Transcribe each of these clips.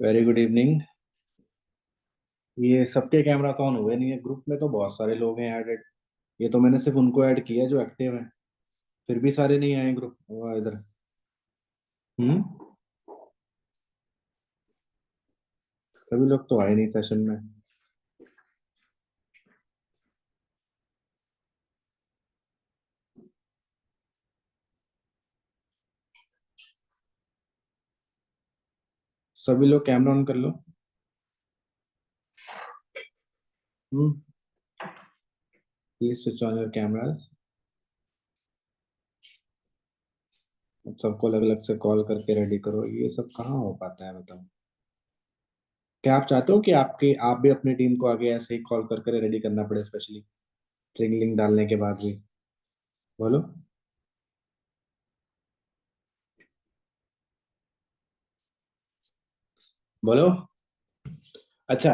Very good evening. ये सबके camera तो ऑन हुए नहीं है, ग्रुप में तो बहुत सारे लोग हैं ऐडेड। ये तो मैंने सिर्फ उनको ऐड किया है जो एक्टिव हैं। फिर भी सारे नहीं आए ग्रुप इधर। हम्म। सभी लोग तो आए नहीं सेशन में। सभी लोग कैमरा ऑन कर लो। Hmm. Please switch on your cameras. अब सबको अलग अलग से कॉल करके रेडी करो, ये सब कहाँ हो पाता है बताओ। क्या आप चाहते हो कि आप भी अपनी टीम को आगे ऐसे ही कॉल करके रेडी करना पड़े, स्पेशली ट्रिंग लिंक डालने के बाद भी? बोलो। बोलो। अच्छा।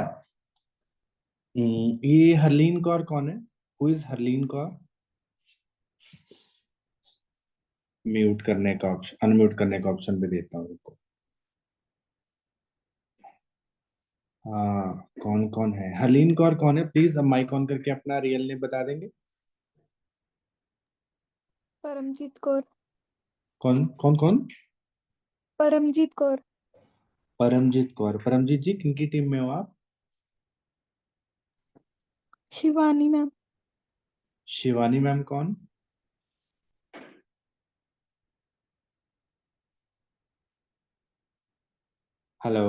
ये हरलीन कौर कौन है? Who is Harleen Kaur? Mute करने का ऑप्शन, अनम्यूट करने का ऑप्शन भी देता हूँ उनको। हाँ, कौन कौन है हरलीन कौर? कौन है? प्लीज अब माइक ऑन करके अपना रियल नेम बता देंगे। परमजीत कौर। कौन कौन कौन? परमजीत कौर। परमजीत कौर। परमजीत जी, किनकी टीम में हो आप? शिवानी मैम। शिवानी मैम कौन? हेलो।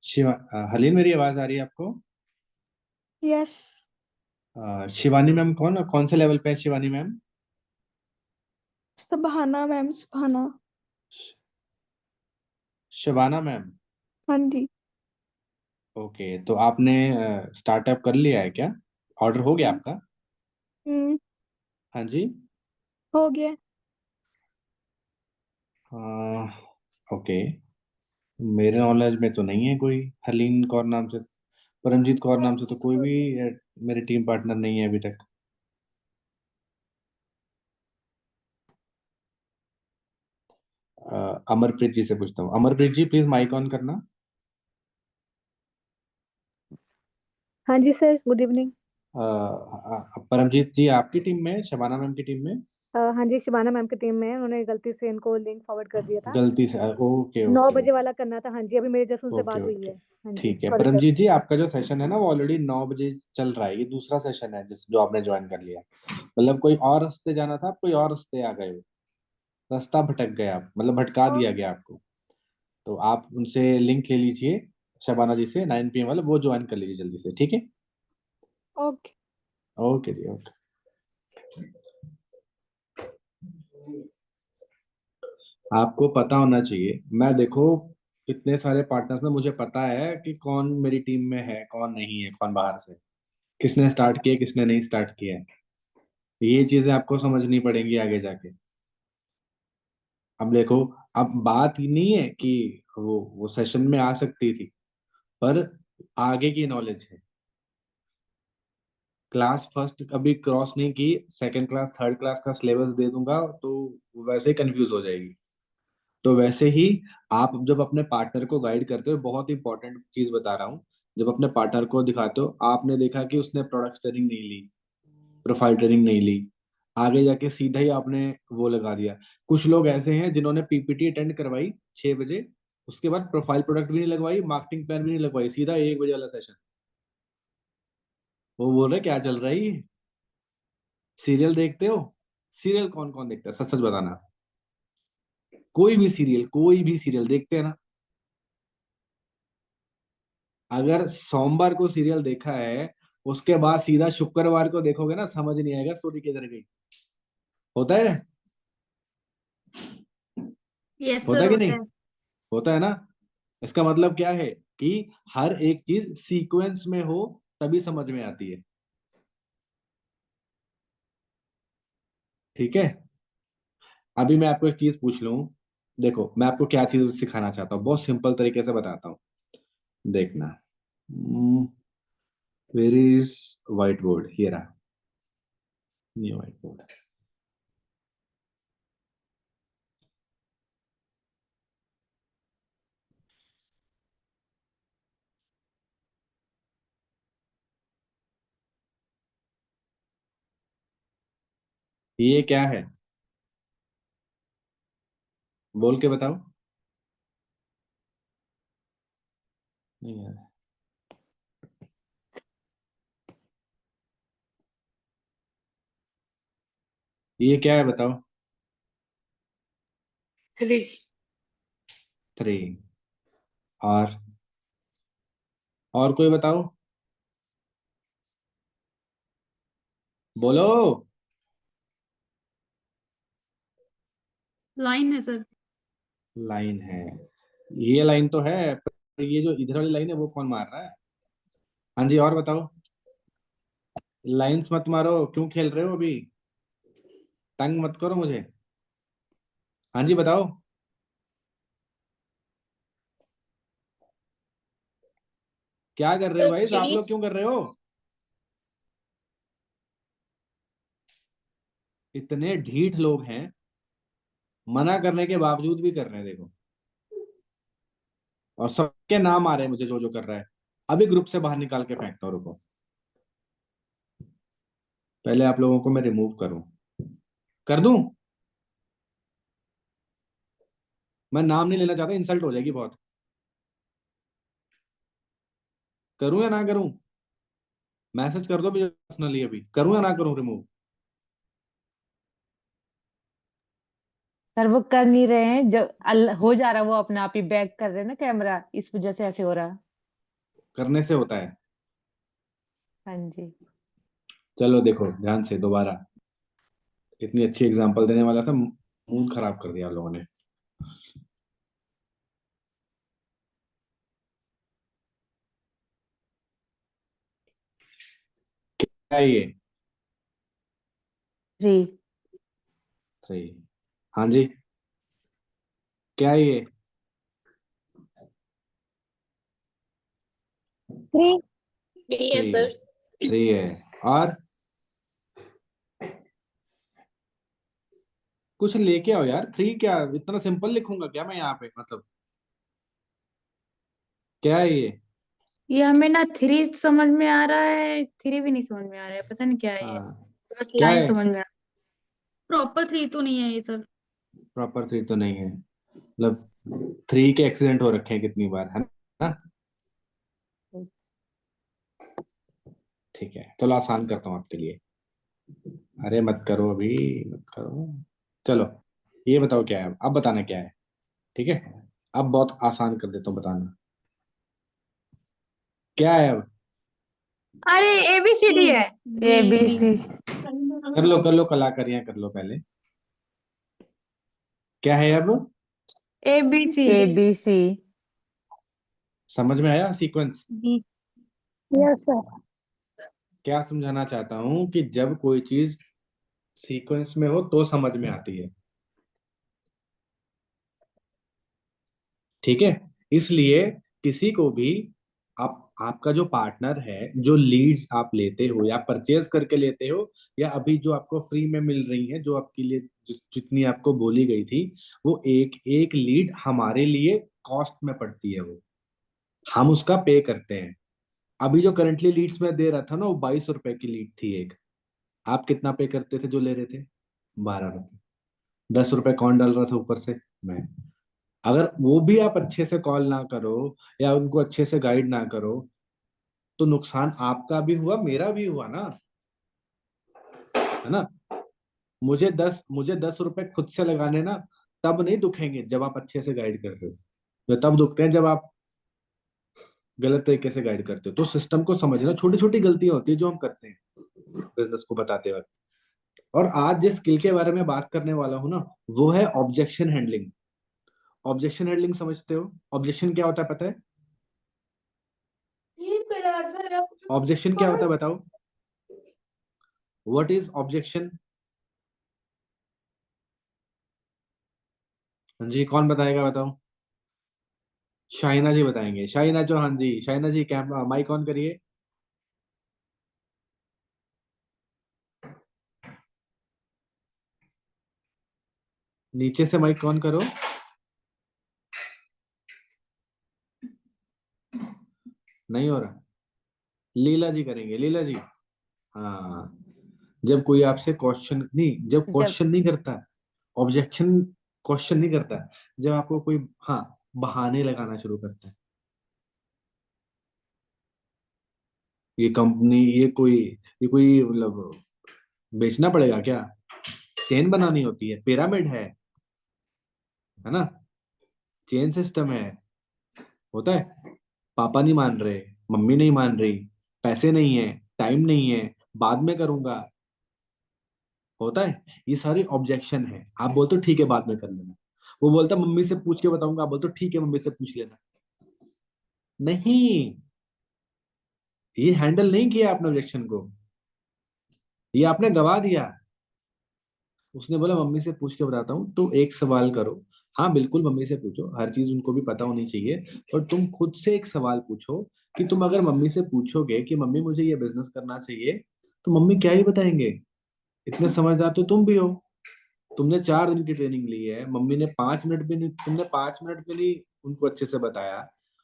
हरलीन, मेरी आवाज आ रही है आपको? यस। शिवानी मैम कौन, और कौन से लेवल पे है शिवानी मैम? सभाना मैम, सभाना। श- शबाना मैम। हाँ जी। ओके, तो आपने स्टार्टअप कर लिया है क्या? ऑर्डर हो गया हम्म। आपका? हम्म, हाँ जी। हो गया। ओके। मेरे नॉलेज में तो नहीं है कोई हरलीन कौर नाम से। परमजीत कौर नाम से तो परमजीत कोई कौर। भी मेरे टीम पार्टनर नहीं है अभी तक। अमरप्रीत जी से पूछता हूँ। अमरप्रीत जी, प्लीज माइक ऑन करना। हाँ जी सर, गुड इवनिंग। परमजीत जी आपकी टीम में है, शबाना मैम की टीम में? हाँ जी, शिवाना मैम की टीम में है। उन्होंने गलती से इनको लिंक फॉरवर्ड कर दिया था। गलती से? ओके 9 ओके बजे ओके। वाला करना था। हाँ जी, अभी मेरी जस्ट उनसे ओके बात हुई ओके। है। हाँ जी, ठीक है सॉरी सर। परमजीत जी, आपका जो सेशन है ना वो ऑलरेडी 9 बजे चल रहा है। ये दूसरा सेशन है जिस जो आपने ज्वाइन कर लिया। मतलब कोई और रास्ते जाना था, आप कोई और रास्ते आ गए हो। रास्ता भटक गए आप, मतलब भटका और दिया गया आपको। तो आप उनसे लिंक ले लीजिए, शबाना जी से 9 PM वाला, वो ज्वाइन कर लीजिए जल्दी से, ठीक है? ओके। Okay ji, okay. आपको पता होना चाहिए, मैं देखो इतने सारे पार्टनर्स में मुझे पता है कि कौन मेरी टीम में है, कौन नहीं है, कौन बाहर से, किसने स्टार्ट किया, किसने नहीं स्टार्ट किया है। ये चीजें आपको समझनी पड़ेंगी आगे जाके। अब देखो, अब बात ही नहीं है कि वो सेशन में आ सकती थी, पर आगे की नॉलेज है। क्लास फर्स्ट कभी क्रॉस नहीं की, सेकंड क्लास थर्ड क्लास का सिलेबस दे दूंगा तो वैसे ही कंफ्यूज हो जाएगी। तो वैसे ही आप जब अपने पार्टनर को गाइड करते हो, बहुत इंपॉर्टेंट चीज बता रहा हूँ, जब अपने पार्टनर को दिखाते हो, आपने देखा कि उसने प्रोडक्ट ट्रेनिंग नहीं ली, प्रोफाइल ट्रेनिंग नहीं ली, आगे जाके सीधा ही आपने वो लगा दिया। कुछ लोग ऐसे हैं जिन्होंने पीपीटी अटेंड करवाई 6 बजे, उसके बाद प्रोफाइल प्रोडक्ट भी नहीं लगवाई, मार्केटिंग प्लान भी नहीं लगवाई, सीधा 1 बजे वाला सेशन। वो बोल रहे क्या चल रहा है ये? सीरियल देखते हो? सीरियल कौन कौन देखता है, सच सच बताना। कोई भी सीरियल देखते हैं ना? अगर सोमवार को सीरियल देखा है, उसके बाद सीधा शुक्रवार को देखोगे ना, समझ नहीं आएगा स्टोरी किधर गई। होता है? यस होता सर, है कि होता नहीं? है। होता है ना? इसका मतलब क्या है कि हर एक चीज सीक्वेंस में हो तभी समझ में आती है। ठीक है। अभी मैं आपको एक चीज पूछ लूं। देखो मैं आपको क्या चीज सिखाना चाहता हूँ, बहुत सिंपल तरीके से बताता हूँ। देखना। Where is whiteboard? ये रहा। New whiteboard. ये क्या है, बोल के बताओ। नहीं यार, ये क्या है बताओ। 3। 3। और कोई बताओ, बोलो। लाइन है सर। लाइन है, ये लाइन तो है, पर ये जो इधर वाली लाइन है वो कौन मार रहा है? हाँ जी, और बताओ। लाइंस मत मारो, क्यों खेल रहे हो अभी? तंग मत करो मुझे। हाँ जी बताओ। क्या कर रहे हो तो भाई, आप 3। लोग क्यों कर रहे हो? इतने ढीठ लोग हैं, मना करने के बावजूद भी कर रहे हैं, देखो। और सबके नाम आ रहे हैं मुझे, जो जो कर रहा है। अभी ग्रुप से बाहर निकाल के फेंकता हूँ, रुको। पहले आप लोगों को मैं रिमूव करूं, कर दूं। मैं नाम नहीं लेना चाहता, इंसल्ट हो जाएगी बहुत। करूं या ना करूं? मैसेज कर दो पर्सनली, अभी करूं या ना करूं रिमूव? सर वो कर नहीं रहे हैं, जब हो जा रहा है वो अपने आप ही बैक कर रहे हैं ना कैमरा, इस वजह से ऐसे हो रहा है। करने से होता है। हाँ जी। चलो देखो ध्यान से दोबारा, इतनी अच्छी एग्जांपल देने वाला था, मूड खराब कर दिया आप लोगों ने। क्या है ये? 3। 3। हाँ जी, क्या है ये? 3 है 3। सर। 3 है। और कुछ लेके आओ यार, 3 क्या इतना सिंपल लिखूंगा क्या मैं यहाँ पे, मतलब क्या है ये हमें ना 3 समझ में आ रहा है, 3 भी नहीं समझ में आ रहा है, पता नहीं क्या है ये। हाँ, बस क्या लाइन है? समझ में आ प्रॉपर 3 तो नहीं है ये सर। प्रॉपर 3 तो नहीं है, मतलब 3 के एक्सीडेंट हो रखे हैं कितनी बार, है ना? ठीक है, चलो आसान करता हूँ आपके लिए। अरे मत करो अभी, मत करो। चलो, ये बताओ क्या है, अब बताना क्या है। ठीक है, अब बहुत आसान कर देता हूँ बताना। क्या है अब? अरे ABCD है। A B D C. कर लो कलाकारियां कर लो पहले। क्या है अब? ABC। A B C. समझ में आया सीक्वेंस? बी। Yes sir. क्या समझाना चाहता हूँ कि जब कोई चीज सीक्वेंस में हो तो समझ में आती है। ठीक है, इसलिए किसी को भी, आपका जो पार्टनर है, जो लीड्स आप लेते हो या परचेज करके लेते हो, या अभी जो आपको फ्री में मिल रही है, जो आपके लिए जितनी आपको बोली गई थी, वो एक एक लीड हमारे लिए कॉस्ट में पड़ती है, वो हम उसका पे करते हैं। अभी जो करंटली लीड्स में दे रहा था ना, वो 22 रुपए की लीड थी एक। आप कितना पे करते थे जो ले रहे थे? 12 रुपए। 10 रुपए कौन डाल रहा था ऊपर से? मैं। अगर वो भी आप अच्छे से कॉल ना करो या उनको अच्छे से गाइड ना करो, तो नुकसान आपका भी हुआ, मेरा भी हुआ ना, है ना? मुझे 10 रुपए खुद से लगाने ना, तब नहीं दुखेंगे जब आप अच्छे से गाइड कर रहे हो, वे तब दुखते हैं जब आप गलत तरीके से गाइड करते हो। तो सिस्टम को समझना, छोटी छोटी गलतियां होती है जो हम करते हैं बिजनेस को बताते वक्त। और आज जिस स्किल के बारे में बात करने वाला हूं ना, वो है ऑब्जेक्शन हैंडलिंग। ऑब्जेक्शन हैंडलिंग समझते हो? ऑब्जेक्शन क्या होता है पता है? ऑब्जेक्शन क्या होता है बताओ? What is objection? हाँ जी, कौन बताएगा बताओ? शाइना जी बताएंगे, शाइना चौहान जी। शाइना जी कैम माइक ऑन करिए। नीचे से माइक ऑन करो। नहीं हो रहा? लीला जी करेंगे, लीला जी। हाँ, जब कोई आपसे क्वेश्चन नहीं, जब जब क्वेश्चन नहीं करता, ऑब्जेक्शन क्वेश्चन नहीं करता, जब आपको कोई, हाँ, बहाने लगाना शुरू करता है, ये कंपनी, ये कोई मतलब बेचना पड़ेगा क्या, चेन बनानी होती है, पिरामिड है ना, चेन सिस्टम है, होता है, पापा नहीं मान रहे, मम्मी नहीं मान रही, पैसे नहीं है, टाइम नहीं है, बाद में करूंगा, होता है, ये सारी ऑब्जेक्शन है। आप बोलते हो ठीक है बाद में कर लेना, वो बोलता मम्मी से पूछ के बताऊंगा, आप बोलते हो ठीक है मम्मी से पूछ लेना। नहीं, ये हैंडल नहीं किया आपने ऑब्जेक्शन को, ये आपने गवा दिया। उसने बोला मम्मी से पूछ के बताता हूँ, तो एक सवाल करो। हाँ बिल्कुल मम्मी से पूछो, हर चीज उनको भी पता होनी चाहिए, पर तुम खुद से एक सवाल पूछो कि तुम अगर मम्मी से पूछोगे कि मम्मी मुझे ये बिजनेस करना चाहिए, तो मम्मी क्या ही बताएंगे, इतने समझदार तो तुम भी हो। तुमने 4 दिन की ट्रेनिंग ली है, मम्मी ने 5 मिनट भी नहीं, तुमने 5 मिनट भी नहीं उनको अच्छे से बताया,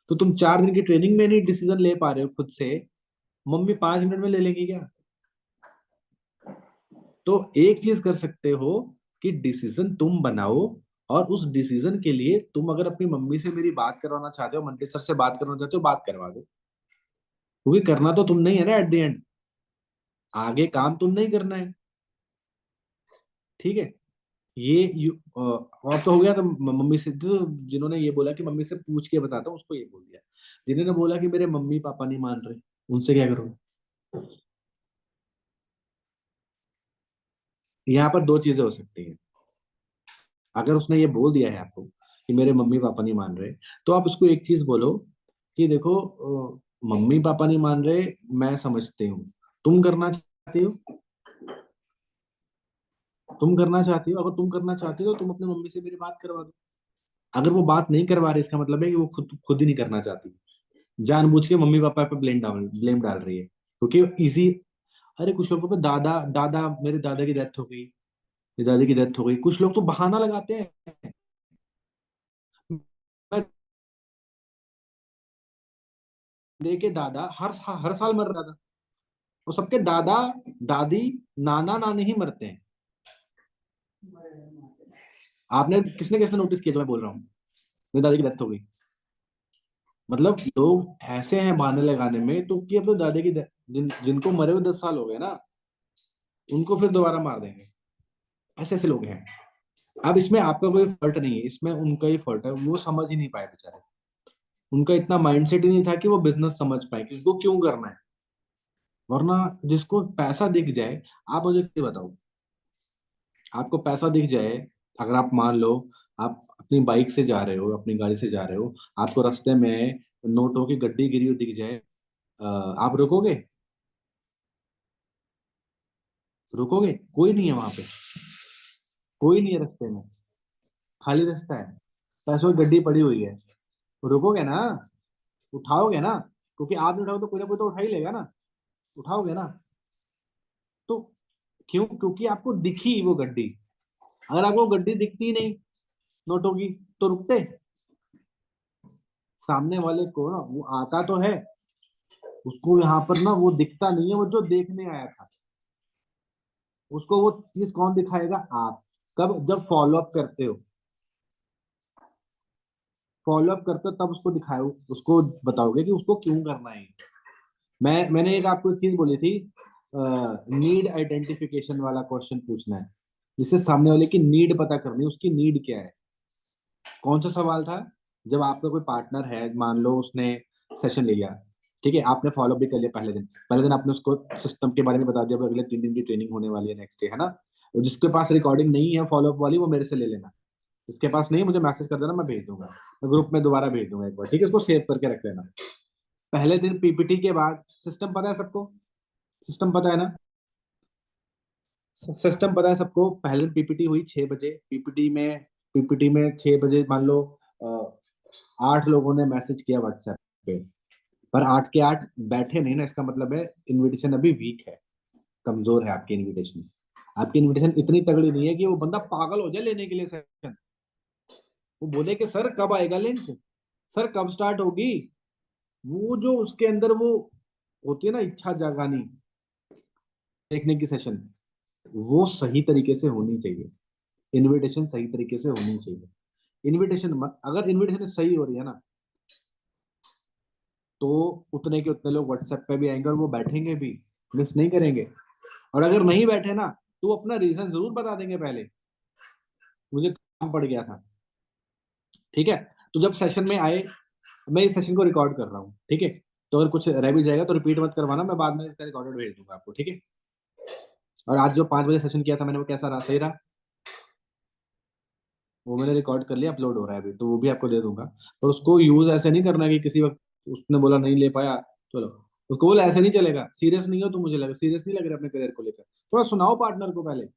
तो तुम 4 दिन की ट्रेनिंग में नहीं डिसीजन ले पा रहे हो खुद से, मम्मी 5 मिनट में ले लेंगी क्या? तो एक चीज कर सकते हो कि डिसीजन तुम बनाओ, और उस डिसीजन के लिए तुम अगर अपनी मम्मी से मेरी बात करवाना चाहते हो, मंडी सर से बात करवाना चाहते हो, बात करवा दो, क्योंकि करना तो तुम नहीं है ना एट द एंड, आगे काम तुम नहीं करना है। ठीक है, अब तो हो गया, तो मम्मी से तो, जिन्होंने ये बोला कि मम्मी से पूछ के बताता हूँ, उसको ये बोल दिया। जिन्होंने बोला कि मेरे मम्मी पापा नहीं मान रहे, उनसे क्या करोगे? यहाँ पर दो चीजें हो सकती हैं। अगर उसने ये बोल दिया है आपको कि मेरे मम्मी पापा नहीं मान रहे, तो आप उसको एक चीज बोलो कि देखो, मम्मी पापा नहीं मान रहे, मैं समझती हूँ, तुम करना चाहती हो, तुम करना चाहती हो, अगर तुम करना चाहती हो तो तुम अपनी मम्मी से मेरी बात करवा दो। अगर वो बात नहीं करवा रही, इसका मतलब है कि वो खुद खुद ही नहीं करना चाहती, जानबूझ के मम्मी पापा पे ब्लेम डाल रही है, क्योंकि इजी। अरे कुछ लोगों पे दादा दादा मेरे दादा की डेथ हो गई, मेरी दादी की डेथ हो गई, कुछ लोग तो बहाना लगाते हैं, मैं देखे दादा हर साल मर रहा था, वो सबके दादा दादी नाना नानी ही मरते हैं। आपने किसने किसने नोटिस किया जो मैं बोल रहा हूँ, मेरी दादी की डेथ हो गई, मतलब लोग ऐसे हैं बहाने लगाने में, तो कि अपने दादी की जिनको मरे हुए 10 साल हो गए ना, उनको फिर दोबारा मार देंगे, ऐसे ऐसे लोग हैं। अब इसमें आपका कोई फॉल्ट नहीं है, इसमें उनका ही फॉल्ट है, वो समझ ही नहीं पाए बेचारे, उनका इतना माइंडसेट ही नहीं था कि वो बिजनेस समझ पाए कि उसको क्यों करना है। वरना जिसको पैसा दिख जाए, आप मुझे ये बताओ, आपको पैसा दिख जाए, अगर आप मान लो आप अपनी बाइक से जा रहे हो, अपनी गाड़ी से जा रहे हो, आपको रास्ते में नोटों की गड्डी गिरी हुई दिख जाए, आप रुकोगे? रुकोगे? कोई नहीं है वहां पे, कोई नहीं है रास्ते में, खाली रास्ता है, पैसों की गड्डी पड़ी हुई है, रुकोगे ना? उठाओगे ना? क्योंकि आप नहीं उठाओगे तो कोई ना कोई तो उठा ही लेगा ना, उठाओगे ना? तो क्यों? क्योंकि आपको दिखी वो गड्डी, अगर आपको गड्डी दिखती नहीं नोटों की, तो रुकते? सामने वाले को ना वो आता तो है, उसको यहाँ पर ना वो दिखता नहीं है, वो जो देखने आया था, उसको वो चीज कौन दिखाएगा? आप। कब? जब फॉलो अप करते हो, फॉलो अप करते हो तब उसको दिखाओ, उसको बताओगे कि उसको क्यों करना है। मैंने एक आपको एक चीज बोली थी, नीड आइडेंटिफिकेशन वाला क्वेश्चन पूछना है, जिससे सामने वाले की नीड पता करनी है, उसकी नीड क्या है। कौन सा सवाल था? जब आपका कोई पार्टनर है, मान लो उसने सेशन ले लिया, ठीक है, आपने फॉलो भी कर लिया, पहले दिन आपने उसको सिस्टम के बारे में बता दिया, अगले 3 दिन की ट्रेनिंग होने वाली है नेक्स्ट डे, है ना। और जिसके पास रिकॉर्डिंग नहीं है फॉलो अप वाली, वो मेरे से ले लेना, जिसके पास नहीं मुझे मैसेज कर देना, मैं भेज दूंगा, मैं ग्रुप में दोबारा भेज दूंगा एक बार, ठीक है, उसको सेव करके रख लेना। पहले दिन पीपीटी के बाद सिस्टम पता है सबको, सिस्टम पता है ना, सिस्टम पता है सबको। पहले दिन पीपीटी हुई 6 बजे, पीपीटी में 6 बजे मान लो 8 लोगों ने मैसेज किया व्हाट्सएप पे, पर 8 के 8 बैठे नहीं ना, इसका मतलब है इनविटेशन अभी वीक है, कमजोर है आपकी इनविटेशन। आपकी इनविटेशन इतनी तगड़ी नहीं है कि वो बंदा पागल हो जाए लेने के लिए सेशन, वो बोले कि सर कब आएगा लिंक, सर कब स्टार्ट होगी। वो जो उसके अंदर वो होती है ना इच्छा जगानी देखने की सेशन, वो सही तरीके से होनी चाहिए। इनविटेशन सही तरीके से होनी चाहिए। इनविटेशन मत, अगर इनविटेशन सही हो रही है ना, तो उतने के उतने लोग व्हाट्सएप पे भी आएंगे और वो बैठेंगे भी, मिस नहीं करेंगे। और अगर नहीं बैठे ना, तो अपना रीजन जरूर बता देंगे पहले, मुझे काम पड़ गया था। ठीक है, तो जब सेशन में आए, मैं इस सेशन को रिकॉर्ड कर रहा हूँ, ठीक है, तो अगर कुछ रह भी जाएगा तो रिपीट मत करवाना, मैं बाद में इसका रिकॉर्डेड भेज दूंगा आपको, ठीक है। और आज जो 5 बजे सेशन किया था मैंने, वो कैसा रहा, सही रहा? वो मैंने रिकॉर्ड कर लिया, अपलोड हो रहा है अभी, तो वो भी आपको दे दूंगा। पर उसको यूज ऐसे नहीं करना कि किसी वक्त उसने बोला नहीं ले पाया, चलो उसको बोला ऐसे नहीं चलेगा, सीरियस नहीं हो तो, मुझे लगा सीरियस नहीं लग रहा अपने करियर को लेकर, थोड़ा सुनाओ पार्टनर को पहले।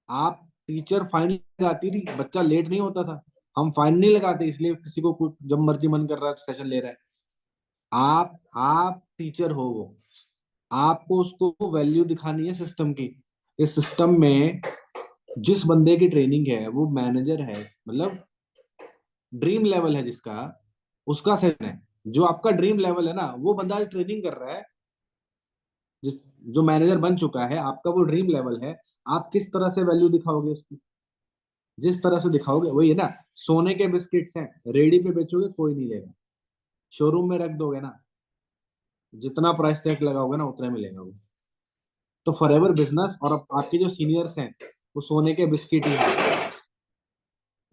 आप टीचर फाइन लगाती थी, बच्चा लेट नहीं होता था, हम फाइन नहीं लगाते, इसलिए किसी को कुछ जब मर्जी मन कर रहा है सेशन ले रहा है। आप टीचर हो, वो आपको उसको वैल्यू दिखानी है सिस्टम की। इस सिस्टम में जिस बंदे की ट्रेनिंग है वो मैनेजर है, मतलब ड्रीम लेवल है जिसका, उसका सेशन है। जो आपका ड्रीम लेवल है ना, वो बंदा आज ट्रेनिंग कर रहा है, जिस जो मैनेजर बन चुका है, आपका वो ड्रीम लेवल है। आप किस तरह से वैल्यू दिखाओगे उसकी, जिस तरह से दिखाओगे वही है ना। सोने के बिस्किट्स हैं, रेडी पे बेचोगे कोई नहीं लेगा, शोरूम में रख दोगे ना, जितना प्राइस टैग लगाओगे ना उतना मिलेगा वो। तो फॉरएवर बिजनेस और आपके जो सीनियर्स हैं, वो सोने के बिस्किट ही हैं।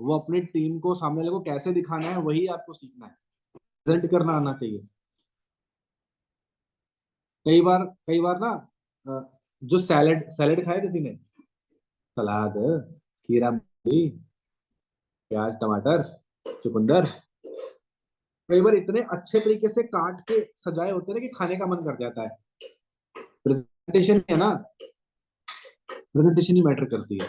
वो अपनी टीम को, सामने वाले को कैसे दिखाना है वही आपको सीखना है, प्रेजेंट करना आना चाहिए। कई बार ना, जो सैलेड सैलेड खाया किसी ने, सलाद, खीरा मूली, प्याज टमाटर चुकंदर, कई बार इतने अच्छे तरीके से काट के सजाए होते हैं ना कि खाने का मन कर जाता है। प्रेजेंटेशन है ना, प्रेजेंटेशन ही मैटर करती है।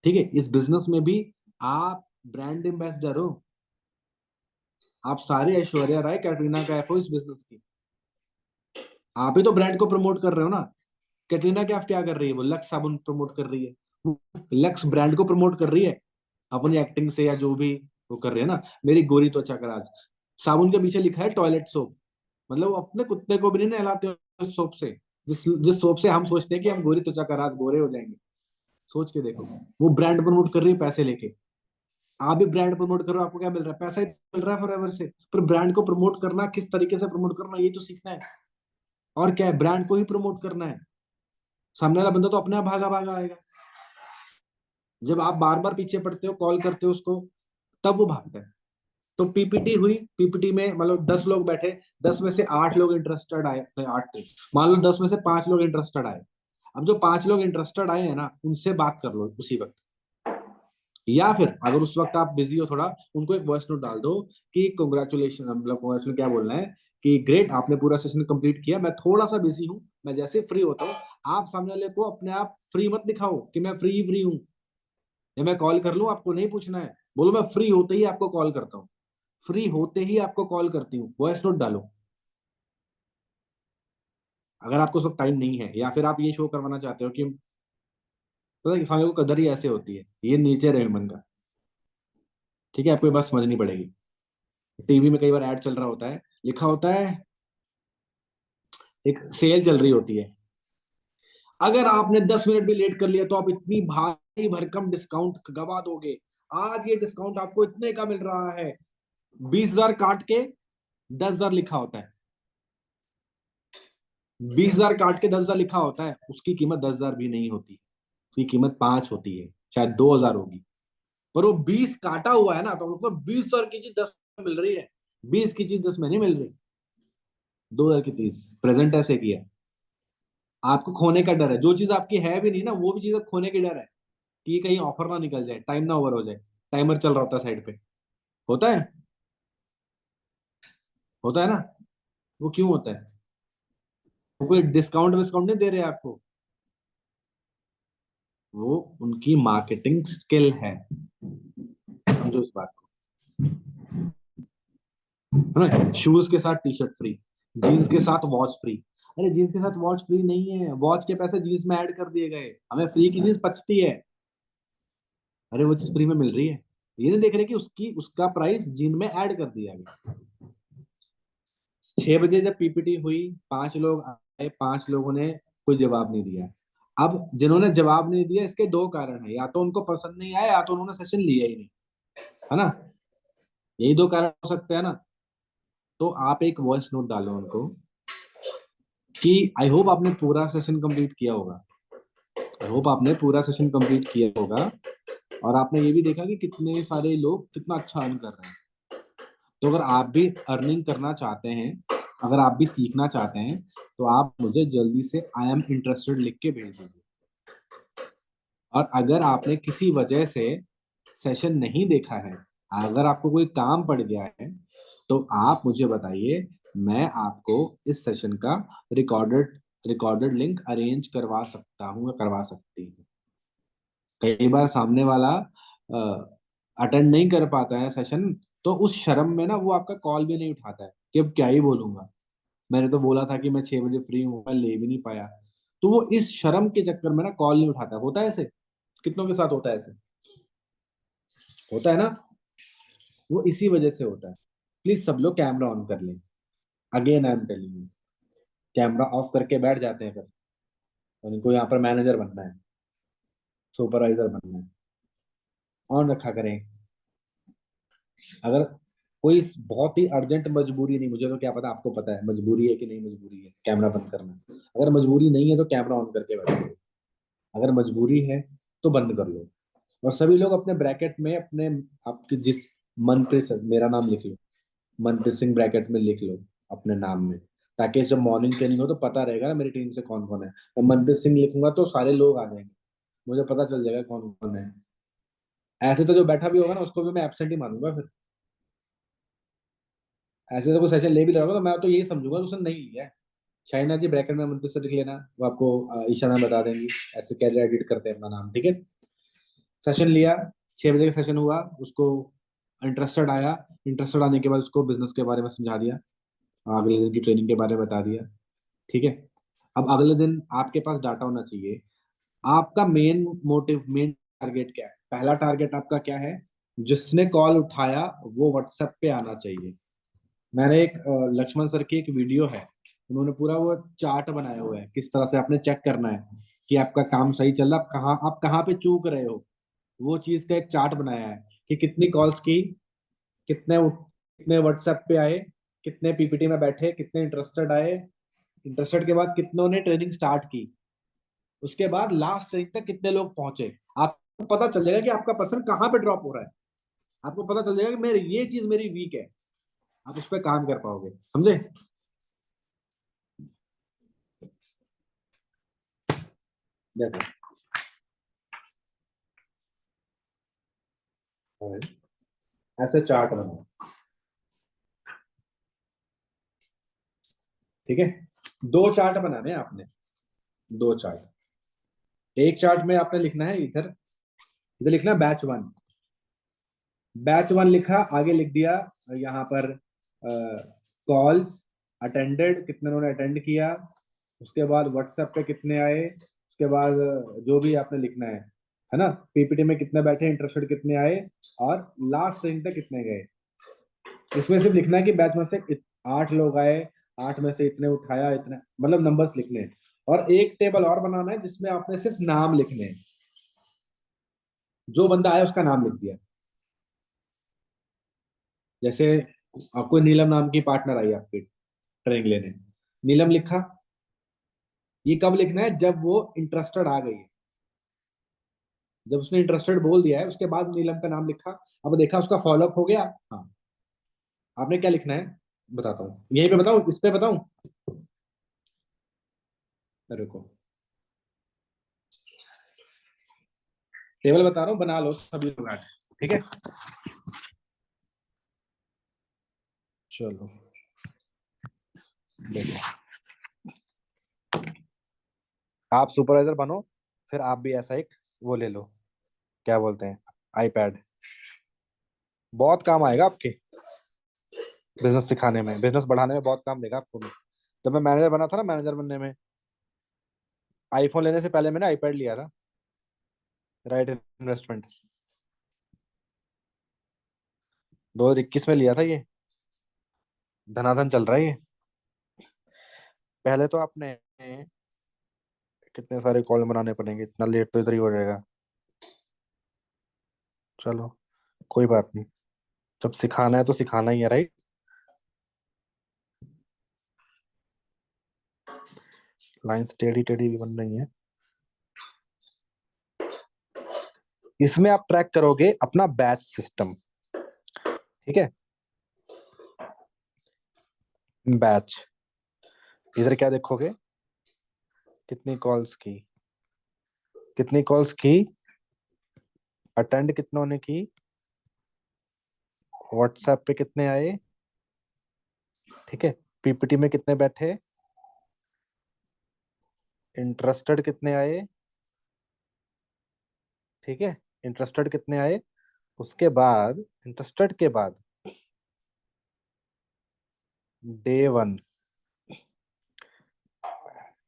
ठीक है, इस बिजनेस में भी आप ब्रांड एम्बेसडर हो। आप सारे ऐश्वर्या राय कैटरीना कैफ हो इस बिजनेस की, आप ही तो ब्रांड को प्रमोट कर रहे हो ना। कैटरीना कैफ क्या कर रही है, वो लक्स साबुन प्रमोट कर रही है, वो लक्स ब्रांड को प्रमोट कर रही है अपनी एक्टिंग से, या जो भी वो कर रही है ना। मेरी गोरी त्वचा का राज, साबुन के पीछे लिखा है टॉयलेट सोप, मतलब वो अपने कुत्ते को भी नहीं नहलाते उस सोप से, जिस जिस सोप से हम सोचते हैं कि हम गोरी त्वचा का राज गोरे हो जाएंगे। सोच के देखो, वो ब्रांड प्रमोट कर रही है पैसे लेके। आप भी ब्रांड प्रमोट करो, आपको क्या मिल रहा है, पैसा ही मिल रहा है फॉरएवर से। पर ब्रांड को प्रमोट करना, किस तरीके से प्रमोट करना, ये तो सीखना है। और क्या है, ब्रांड को ही प्रमोट करना है। सामने वाला बंदा तो अपने आप भागा भागा आएगा। जब आप बार बार पीछे पड़ते हो, कॉल करते हो उसको, तब वो भागता है। तो पीपीटी हुई, पीपीटी में मतलब 10 लोग बैठे, 10 में से 8 लोग इंटरेस्टेड आए, नहीं 8 नहीं, मान लो 10 में से 5 लोग इंटरेस्टेड आए। अब जो 5 लोग इंटरेस्टेड आए हैं ना, उनसे बात कर लो उसी वक्त, या फिर अगर उस वक्त आप बिजी हो थोड़ा, उनको एक वॉइस नोट डाल दो कि कंग्रेचुलेशन, मतलब कंग्रेचुलेशन क्या बोलना है कि ग्रेट, आपने पूरा सेशन कंप्लीट किया, मैं थोड़ा सा बिजी हूँ, मैं जैसे फ्री होता हूँ। आप सामने वाले को अपने आप फ्री मत दिखाओ कि मैं फ्री हूँ, या मैं कॉल कर लूँ, आपको नहीं पूछना है। बोलो मैं फ्री होते ही आपको कॉल करता हूँ, फ्री होते ही आपको कॉल करती हूँ, वॉइस नोट डालो। अगर आपको उस वक्त टाइम नहीं है, या फिर आप ये शो करवाना चाहते हो कि पता है सामने को कदर ही ऐसे होती है, ये नीचे रहे मन का। ठीक है, आपको ये बात समझनी पड़ेगी। टीवी में कई बार ऐड चल रहा होता है, लिखा होता है, एक सेल चल रही होती है, अगर आपने 10 मिनट भी लेट कर लिया तो आप इतनी भारी भरकम डिस्काउंट गवा दोगे। आज ये डिस्काउंट आपको इतने का मिल रहा है, 20,000 काट के 10,000 लिखा होता है, 20,000 काट के 10,000 लिखा होता है, उसकी कीमत 10,000 भी नहीं होती, उसकी कीमत 5 होती है, शायद 2,000 होगी। पर वो 20 काटा हुआ है ना, तो मतलब 20,000 की चीज 10 में मिल रही है, 20 की चीज 10 में नहीं मिल रही। 2,000 की चीज प्रेजेंट ऐसे किया। आपको खोने का डर है, जो चीज आपकी है भी नहीं ना, वो भी चीज खोने की डर है कि कहीं ऑफर ना निकल जाए, टाइम ना ओवर हो जाए। टाइमर चल रहा होता है साइड पे, होता है, होता है ना। वो क्यों होता है? वो कोई डिस्काउंट विस्काउंट नहीं दे रहे आपको, वो उनकी मार्केटिंग स्किल है, समझो इस बात को, है ना। शूज के साथ टी शर्ट फ्री, जीन्स के साथ वॉच फ्री। अरे जीन्स के साथ वॉच फ्री नहीं है, वॉच के पैसे जीन्स में ऐड कर दिए गए, हमें फ्री की जीन्स बचती है। अरे वो चीज फ्री में मिल रही है, ये नहीं देख रहे कि उसकी उसका प्राइस जीन में ऐड कर दिया गया। 6 बजे जब पीपीटी हुई, 5 लोग आए, 5 लोगों ने कोई जवाब नहीं दिया। अब जिन्होंने जवाब नहीं दिया, इसके 2 कारण है, या तो उनको पसंद नहीं आया, या तो उन्होंने सेशन लिया ही नहीं, है ना। यही 2 कारण हो सकते हैं ना। तो आप एक वॉइस नोट डालो उनको कि आई होप आपने पूरा सेशन कंप्लीट किया होगा, आई होप आपने पूरा सेशन कंप्लीट किया होगा, और आपने ये भी देखा कि कितने सारे लोग कितना अच्छा अर्न कर रहे हैं। तो अगर आप भी अर्निंग करना चाहते हैं, अगर आप भी सीखना चाहते हैं, तो आप मुझे जल्दी से आई एम इंटरेस्टेड लिख के भेज दीजिए। और अगर आपने किसी वजह से सेशन नहीं देखा है, अगर आपको कोई काम पड़ गया है, तो आप मुझे बताइए, मैं आपको इस सेशन का रिकॉर्डेड रिकॉर्डेड लिंक अरेंज करवा सकता हूँ या करवा सकती हूँ। कई बार सामने वाला अटेंड नहीं कर पाता है सेशन, तो उस शर्म में ना वो आपका कॉल भी नहीं उठाता है कि अब क्या ही बोलूंगा, मैंने तो बोला था कि मैं 6 बजे फ्री हूँ, मैं ले भी नहीं पाया। तो वो इस शर्म के चक्कर में ना कॉल नहीं उठाता। होता है ऐसे, कितनों के साथ होता है ऐसे, होता है ना। वो इसी वजह से होता है। प्लीज सब लोग कैमरा ऑन कर लें। Again I am telling you, camera off करके बैठ जाते हैं फिर, और इनको यहाँ पर मैनेजर बनना है, सुपरवाइजर बनना है, ऑन रखा करें। अगर कोई बहुत ही अर्जेंट मजबूरी नहीं, मुझे तो क्या पता, आपको पता है मजबूरी है कि नहीं मजबूरी है कैमरा बंद करना। अगर मजबूरी नहीं है तो कैमरा ऑन करके बैठो, अगर मजबूरी है तो बंद कर लो। और सभी लोग अपने ब्रैकेट में अपने, आपके जिस मनप्रीत सर, मेरा नाम लिख लो, मनप्रीत सिंह ब्रैकेट में लिख लो अपने नाम में, ताकि जब मॉर्निंग ट्रेनिंग हो तो पता रहेगा ना मेरी टीम से कौन कौन है। मैं मनप्रीत सिंह लिखूंगा तो सारे लोग आ जाएंगे, मुझे पता चल जाएगा कौन कौन है। ऐसे तो जो बैठा भी होगा ना उसको भी मैं एब्सेंट ही मानूंगा फिर। ऐसे तो कोई सेशन ले भी रहा होगा तो मैं तो यही समझूंगा कि उसने नहीं लिया है। शाइना जी ब्रैकेट में मनप्रीत सर लिख लेना, वो आपको ईशा मैम बता देंगी ऐसे कैसे एडिट करते हैं अपना नाम, ठीक है। सेशन लिया, 6 बजे का सेशन हुआ, उसको इंटरेस्टेड आया, इंटरेस्टेड आने के बाद उसको बिजनेस के बारे में समझा दिया, अगले दिन की ट्रेनिंग के बारे में बता दिया, ठीक है। अब अगले दिन आपके पास डाटा होना चाहिए। आपका मेन मोटिव, मेन टारगेट क्या है? पहला टारगेट आपका क्या है? जिसने कॉल उठाया वो व्हाट्सएप पे आना चाहिए। मैंने एक लक्ष्मण सर की एक वीडियो है, उन्होंने पूरा वो चार्ट बनाया हुआ है किस तरह से आपने चेक करना है कि आपका काम सही चल रहा है, आप कहाँ पे चूक रहे हो। वो चीज का एक चार्ट बनाया है कि कितनी कॉल्स की, कितने व्हाट्सएप पे आए, कितने पीपीटी में बैठे, कितने इंटरेस्टेड आए, इंटरेस्टेड के बाद कितनों ने ट्रेनिंग स्टार्ट की, उसके बाद लास्ट ट्रेनिंग तक कितने लोग पहुंचे। आपको पता चल जाएगा कि आपका पर्सन कहाँ पे ड्रॉप हो रहा है, आपको पता चल जाएगा कि मेरी ये चीज मेरी वीक है, आप उस पर काम कर पाओगे, समझे। देखो ऐसे चार्ट बनाओ, ठीक है। 2 चार्ट बनाने हैं आपने, 2 चार्ट। एक चार्ट में आपने लिखना है, इधर इधर लिखना बैच 1, बैच 1 लिखा, आगे लिख दिया यहाँ पर कॉल अटेंडेड, कितने लोगों ने अटेंड किया, उसके बाद व्हाट्सएप पे कितने आए, उसके बाद जो भी आपने लिखना है ना, पीपीटी में कितने बैठे, इंटरेस्टेड कितने आए, और लास्ट ट्रेनिंग तक कितने गए। इसमें सिर्फ लिखना है कि बैच 1 से 8 लोग आए, 8 में से इतने उठाया, इतने, मतलब नंबर्स लिखने हैं। और एक टेबल और बनाना है जिसमें आपने सिर्फ नाम लिखने हैं, जो बंदा आया उसका नाम लिख दिया। जैसे आपको नीलम नाम की पार्टनर आई आपकी ट्रेनिंग लेने, नीलम लिखा। ये कब लिखना है? जब वो इंटरेस्टेड आ गई है, जब उसने इंटरेस्टेड बोल दिया है उसके बाद नीलम का नाम लिखा। अब देखा उसका फॉलोअप हो गया। हाँ, आपने क्या लिखना है बताता हूँ, यहीं पे बताऊं, इस पे बताऊं, रुको, टेबल बता रहा हूँ, बना लो सभी लोग आज, ठीक है। चलो देखो, आप सुपरवाइजर बनो, फिर आप भी ऐसा एक वो ले लो, क्या बोलते हैं, आईपैड, बहुत काम आएगा आपके बिजनेस सिखाने में, बिजनेस बढ़ाने में बहुत काम देगा आपको। जब मैं मैनेजर बना था ना, मैनेजर बनने में, आईफोन लेने से पहले मैंने आईपैड लिया था, राइट इन्वेस्टमेंट, 2021 में लिया था ये। धनाधन चल रहा है ये। पहले तो आपने कितने सारे कॉल बनाने पड़ेंगे, इतना लेट तो इधर ही हो जाएगा। चलो कोई बात नहीं, जब सिखाना है तो सिखाना ही है, राइट। लाइंस टेढ़ी टेढ़ी भी बन रही है। इसमें आप ट्रैक करोगे अपना बैच सिस्टम, ठीक है। बैच, इधर क्या देखोगे, कितनी कॉल्स की, कितनी कॉल्स की, अटेंड कितनों ने की, व्हाट्सएप पे कितने आए, ठीक है, पीपीटी में कितने बैठे, इंटरेस्टेड कितने आए, ठीक है, इंटरेस्टेड कितने आए। उसके बाद इंटरेस्टेड के बाद डे वन,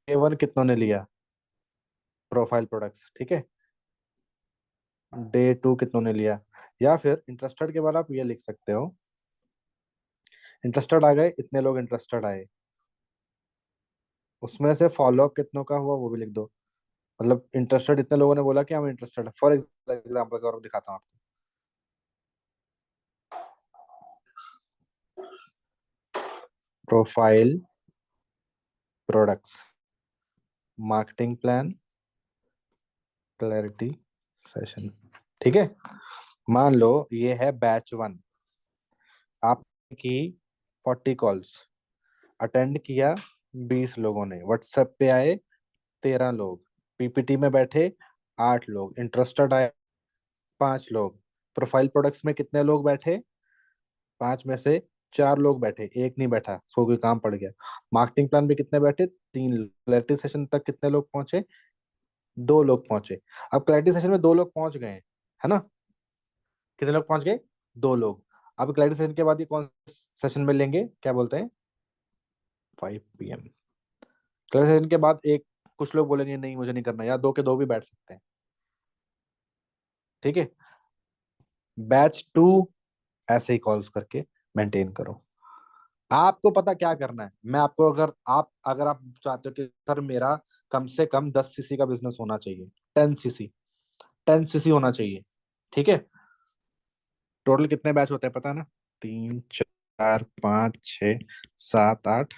डे वन कितनों ने लिया प्रोफाइल प्रोडक्ट्स, ठीक है। डे टू कितनों ने लिया, या फिर इंटरेस्टेड के बाद आप ये लिख सकते हो, इंटरेस्टेड आ गए इतने लोग, इंटरेस्टेड आए, उसमें से फॉलोअप कितनों का हुआ वो भी लिख दो। मतलब इंटरेस्टेड इतने लोगों ने बोला कि हम इंटरेस्टेड है, फॉर एग्जाम्पल का और दिखाता हूँ आपको। Profile products, marketing plan, clarity session, ठीक है। मान लो ये है बैच वन, आपकी 40 कॉल्स, अटेंड किया 20 लोगों ने, व्हाट्सएप पे आए 13 लोग, पीपीटी में बैठे 8 लोग, इंटरेस्टेड आए 5 लोग, प्रोफाइल प्रोडक्ट्स में कितने लोग बैठे, 5 में से 4 लोग बैठे, एक नहीं बैठा, सो कोई काम पड़ गया। मार्केटिंग प्लान में कितने बैठे, 3 लोग। क्लैरिटी सेशन तक कितने लोग पहुंचे, 2 लोग पहुंचे। अब क्लैरिटी सेशन में 2 लोग पहुंच गए हैं, है ना। कितने लोग पहुंच गए, 2 लोग। अब क्लैरिटी सेशन के बाद ये कौन सेशन में लेंगे, क्या बोलते हैं, 5 PM। क्लैरिटी सेशन के बाद एक, कुछ लोग बोलेंगे नहीं मुझे नहीं करना, या 2 के 2 भी बैठ सकते हैं, ठीक है। बैच टू ऐसे ही कॉल्स करके मेंटेन करो। आपको पता क्या करना है, मैं आपको, अगर आप चाहते हो कि सर मेरा कम से कम 10 सीसी का बिजनेस होना चाहिए, 10 सीसी, 10 सीसी होना चाहिए, ठीक है। टोटल कितने बैच होते हैं पता है ना, 3 4 5 6 7 8,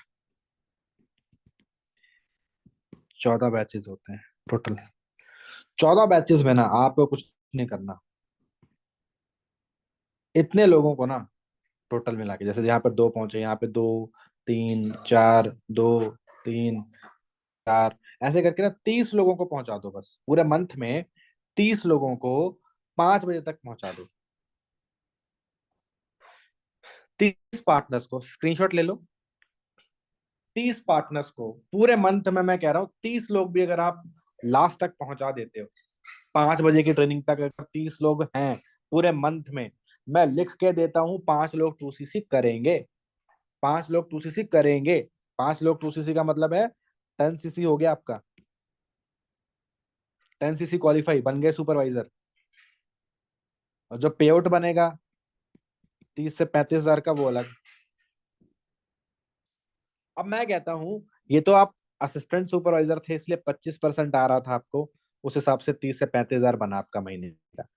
14 बैचेस होते हैं टोटल। 14 बैचेस में ना आपको कुछ नहीं करना, इतने लोगों को ना टोटल मिला के, जैसे यहाँ पे 2 पहुंचे, यहाँ पे 2 3 4 2 3 4, ऐसे करके ना 30 लोगों को पहुंचा दो बस पूरे मंथ में। 30 लोगों को 5 बजे तक पहुंचा दो। 30 पार्टनर्स को स्क्रीनशॉट ले लो, 30 पार्टनर्स को पूरे मंथ में, मैं कह रहा हूँ 30 लोग भी अगर आप लास्ट तक पहुंचा देते हो, 5 बजे की ट्रेनिंग तक अगर 30 लोग हैं पूरे मंथ में, मैं लिख के देता हूँ 5 लोग 2CC करेंगे, 5 लोग 2CC करेंगे। 5 लोग 2CC का मतलब है 10 CC हो गया आपका, 10 CC क्वालिफाई बन गए सुपरवाइजर। और जो पे आउट बनेगा 30 से 35 हजार का, वो अलग। अब मैं कहता हूं, ये तो आप असिस्टेंट सुपरवाइजर थे इसलिए 25% आ रहा था आपको, उस हिसाब से 30 से 35 हजार बना आपका महीने का।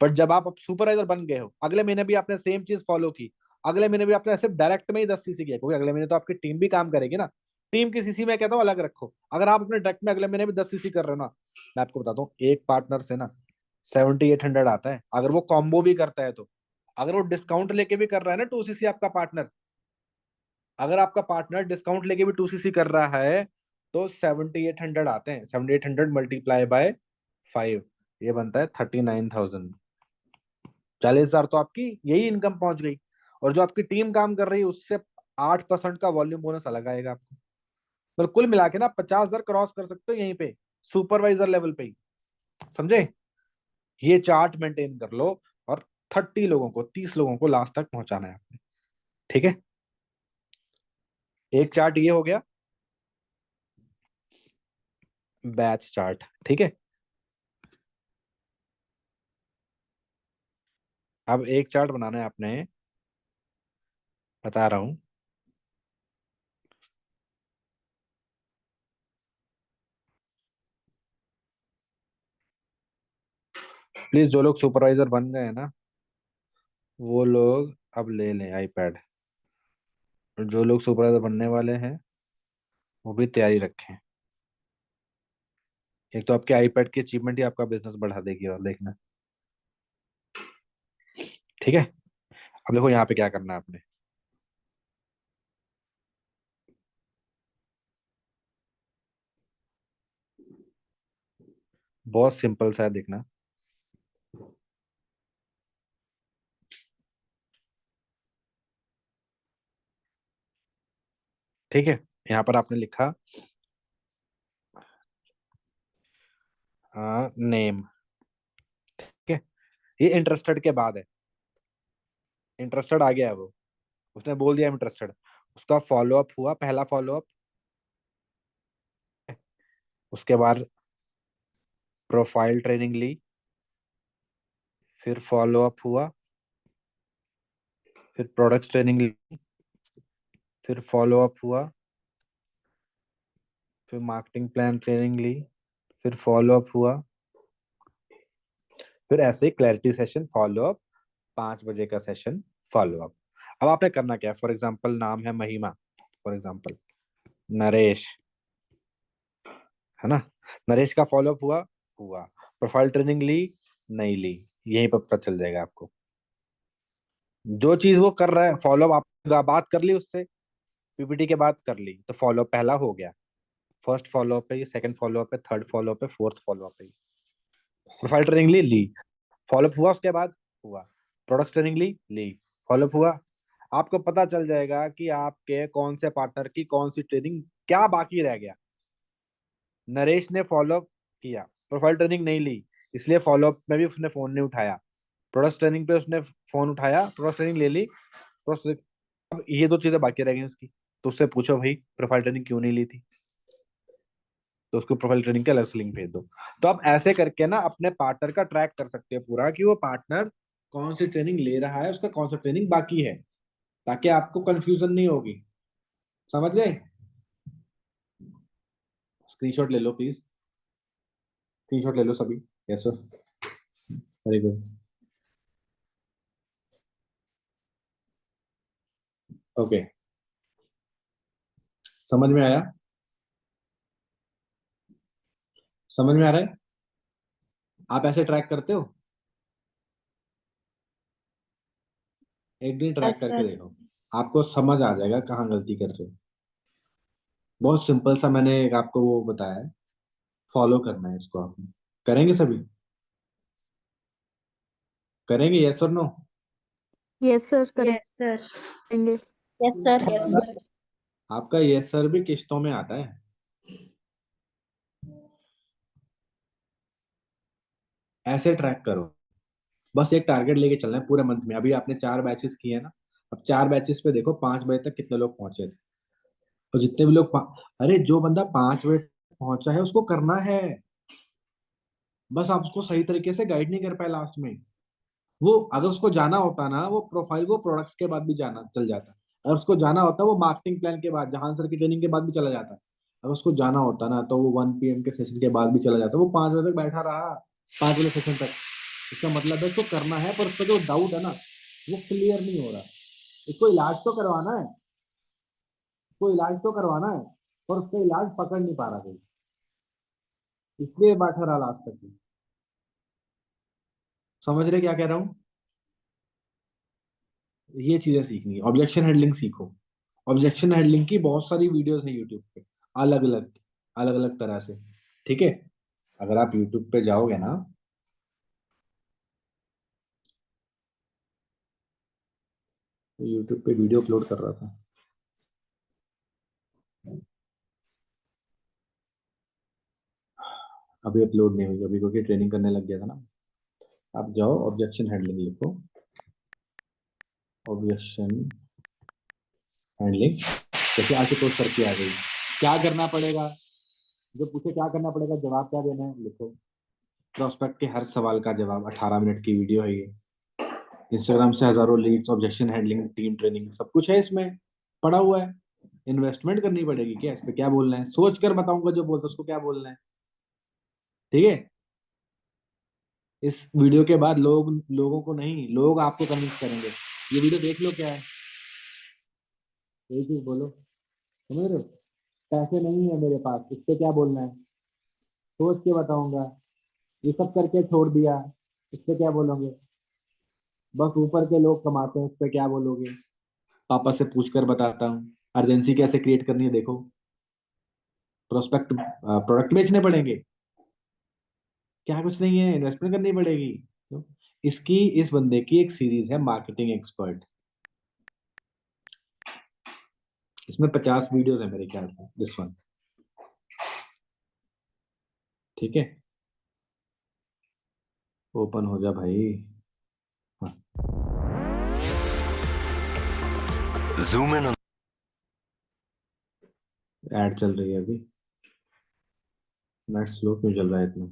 पर जब आप अब सुपरवाइजर बन गए हो, अगले महीने भी आपने सेम चीज फॉलो की, अगले महीने भी आपने सिर्फ डायरेक्ट में ही 10 सीसी किया, क्योंकि अगले महीने तो आपकी टीम भी काम करेगी ना। टीम की सीसी में कहता हूँ अलग रखो। अगर आप अपने डायरेक्ट में अगले महीने भी 10 सीसी कर रहे हो ना, मैं आपको बताता हूँ एक पार्टनर से ना 7800 आता है, अगर वो कॉम्बो भी करता है तो। अगर वो डिस्काउंट लेके भी कर रहा है ना 2CC आपका पार्टनर, अगर आपका पार्टनर डिस्काउंट लेके भी 2CC कर रहा है, तो 7800 आते हैं। 7800 मल्टीप्लाई बाय 5, ये बनता है 39,000। 40,000 तो आपकी यही इनकम पहुंच गई। और जो आपकी टीम काम कर रही है उससे 8% का वॉल्यूम बोनस अलग आएगा आपको। तो कुल मिला के ना 50,000 क्रॉस कर सकते हो यहीं पे, सुपरवाइजर लेवल पे ही। समझे, ये चार्ट मेंटेन कर लो, और 30 लोगों को, 30 लोगों को लास्ट तक पहुंचाना है आपने, ठीक है। एक चार्ट ये हो गया। बैच चार्ट, ठीक है। अब एक चार्ट बनाना है आपने, बता रहा हूं। प्लीज जो लोग सुपरवाइजर बन गए हैं ना, वो लोग अब ले लें आईपैड। और जो लोग सुपरवाइजर बनने वाले हैं वो भी तैयारी रखें। एक तो आपके आईपैड की अचीवमेंट ही आपका बिजनेस बढ़ा देगी, और देखना, ठीक है। अब देखो यहाँ पे क्या करना है आपने। बहुत सिंपल सा है, देखना। ठीक है, यहाँ पर आपने लिखा नेम, ठीक है। ये इंटरेस्टेड के बाद है, इंटरेस्टेड आ गया है वो, उसने बोल दिया इंटरेस्टेड। उसका फॉलोअप हुआ, पहला फॉलोअप। उसके बाद प्रोफाइल ट्रेनिंग ली, फिर फॉलोअप हुआ, फिर प्रोडक्ट्स ट्रेनिंग ली, फिर फॉलोअप हुआ, फिर मार्केटिंग प्लान ट्रेनिंग ली, फिर फॉलोअप हुआ, फिर ऐसे ही क्लैरिटी सेशन फॉलोअप, 5 बजे का सेशन फॉलोअप। अब आपने करना क्या है, फॉर एग्जाम्पल नाम है महिमा, फॉर एग्जाम्पल नरेश, है ना। नरेश का फॉलोअप हुआ, हुआ। प्रोफाइल ट्रेनिंग ली, नहीं ली, यहीं पर पता चल जाएगा आपको। जो चीज वो कर रहा है, फॉलोअप आप बात कर ली उससे, पीपीटी के बाद कर ली, तो फॉलोअप पहला हो गया। फर्स्ट फॉलोअप है ये, सेकंड फॉलोअप है, थर्ड फॉलोअप है, फोर्थ फॉलोअप है। प्रोफाइल ट्रेनिंग ली, ली। फॉलोअप हुआ उसके बाद, हुआ। प्रोडक्ट ट्रेनिंग ली, ली। फॉलोअप हुआ। आपको पता चल जाएगा कि आपके कौन से पार्टनर की कौन सी ट्रेनिंग क्या बाकी रह गया। नरेश ने फॉलोअप किया, प्रोफाइल ट्रेनिंग नहीं ली, इसलिए फॉलोअप में भी उसने फोन नहीं उठाया। प्रोडक्ट ट्रेनिंग पे उसने फोन उठाया, प्रोडक्ट ट्रेनिंग ले ली। अब ये दो चीजें बाकी रह गई उसकी, तो उससे पूछो भाई प्रोफाइल ट्रेनिंग क्यों नहीं ली थी, तो उसको प्रोफाइल ट्रेनिंग का अलग से लिंक भेज दो। तो आप ऐसे करके ना अपने पार्टनर का ट्रैक कर सकते हैं पूरा, कि वो पार्टनर कौन सी ट्रेनिंग ले रहा है, उसका कौन सा ट्रेनिंग बाकी है, ताकि आपको कंफ्यूजन नहीं होगी। समझ गए। स्क्रीनशॉट ले लो प्लीज, स्क्रीनशॉट ले लो सभी। Yes sir, very good. Okay, समझ में आया, समझ में आ रहा है। आप ऐसे ट्रैक करते हो, एक दिन ट्रैक यस करके सर। देखो, आपको समझ आ जाएगा कहाँ गलती कर रहे हो। बहुत सिंपल सा मैंने एक आपको वो बताया है, फॉलो करना है इसको आपने। करेंगे सभी, करेंगे, यस और no. Yes sir, yes sir. करेंगे। Yes sir, yes sir. आपका यस सर भी किस्तों में आता है। ऐसे ट्रैक करो, बस एक टारगेट लेके चलना है पूरे मंथ में। अभी आपने 4 बैचेस किए हैं ना, अब 4 बैचेस पे देखो 5 बजे तक कितने लोग पहुंचे थे। और जितने भी लोग अरे जो बंदा 5 बजे पहुंचा है उसको करना है, बस आप उसको सही तरीके से गाइड नहीं कर पाए लास्ट में। वो अगर उसको जाना होता ना, वो प्रोफाइल वो प्रोडक्ट्स के बाद भी जाना चल जाता। अगर उसको जाना होता वो मार्केटिंग प्लान के बाद, जहां सर की ट्रेनिंग के बाद भी चला जाता। अगर उसको जाना होता ना, तो वो 1 PM के सेशन के बाद भी चला जाता। वो 5 बजे तक बैठा रहा, 5 बजे सेशन तक। इसका मतलब है उसको करना है, पर उसका जो डाउट है ना, वो क्लियर नहीं हो रहा। इसको इलाज तो करवाना है, इसको इलाज तो करवाना है, पर उसका इलाज पकड़ नहीं पा रहा कोई, इसलिए बैठा रहा लास्ट तक। समझ रहे क्या कह रहा हूँ। ये चीजें सीखनी है, ऑब्जेक्शन हैंडलिंग सीखो। ऑब्जेक्शन हैंडलिंग की बहुत सारी वीडियोस हैं यूट्यूब पे, अलग अलग, अलग अलग तरह से, ठीक है। अगर आप यूट्यूब पे जाओगे ना, तो यूट्यूब पे वीडियो अपलोड कर रहा था, अभी अपलोड नहीं हुई अभी, क्योंकि ट्रेनिंग करने लग गया था ना। आप जाओ, ऑब्जेक्शन हैंडलिंग लिखो, ऑब्जेक्शन हैंडलिंग, जैसे आशुतोष सर की आ गई। क्या करना पड़ेगा, जो पूछे क्या करना पड़ेगा, जवाब क्या देना है, लिखो। प्रोस्पेक्ट के हर सवाल का जवाब, 18 मिनट की वीडियो है ये। इंस्टाग्राम से हजारों leads, objection handling, team training, सब कुछ है इसमें, पड़ा हुआ है। इन्वेस्टमेंट करनी पड़ेगी क्या इस पे? क्या बोलना है सोच कर बताऊंगा, जो बोलता है उसको क्या बोलना है। ठीक है, इस वीडियो के बाद लोगों को नहीं, लोग आपको कन्विंस करेंगे। ये वीडियो देख लो, क्या है, यही चीज बोलो, समझ रहे हो? पैसे नहीं है मेरे पास, इस पे क्या बोलना है, सोच के बताऊंगा। ये सब करके छोड़ दिया, इस पे क्या बोलोगे? बस ऊपर के लोग कमाते हैं, इस पे क्या बोलोगे? पापा से पूछ कर बताता हूँ। अर्जेंसी कैसे क्रिएट करनी है देखो। प्रोस्पेक्ट, प्रोडक्ट बेचने पड़ेंगे, क्या कुछ नहीं है, इन्वेस्टमेंट करनी पड़ेगी। तो इसकी, इस बंदे की एक सीरीज है मार्केटिंग एक्सपर्ट, इसमें 50 वीडियोस है मेरे ख्याल से, दिस वन। ठीक है, ओपन हो जा भाई। हाँ, Zoom in on ऐड चल रही है अभी। नेट स्लो क्यों चल रहा है इतना?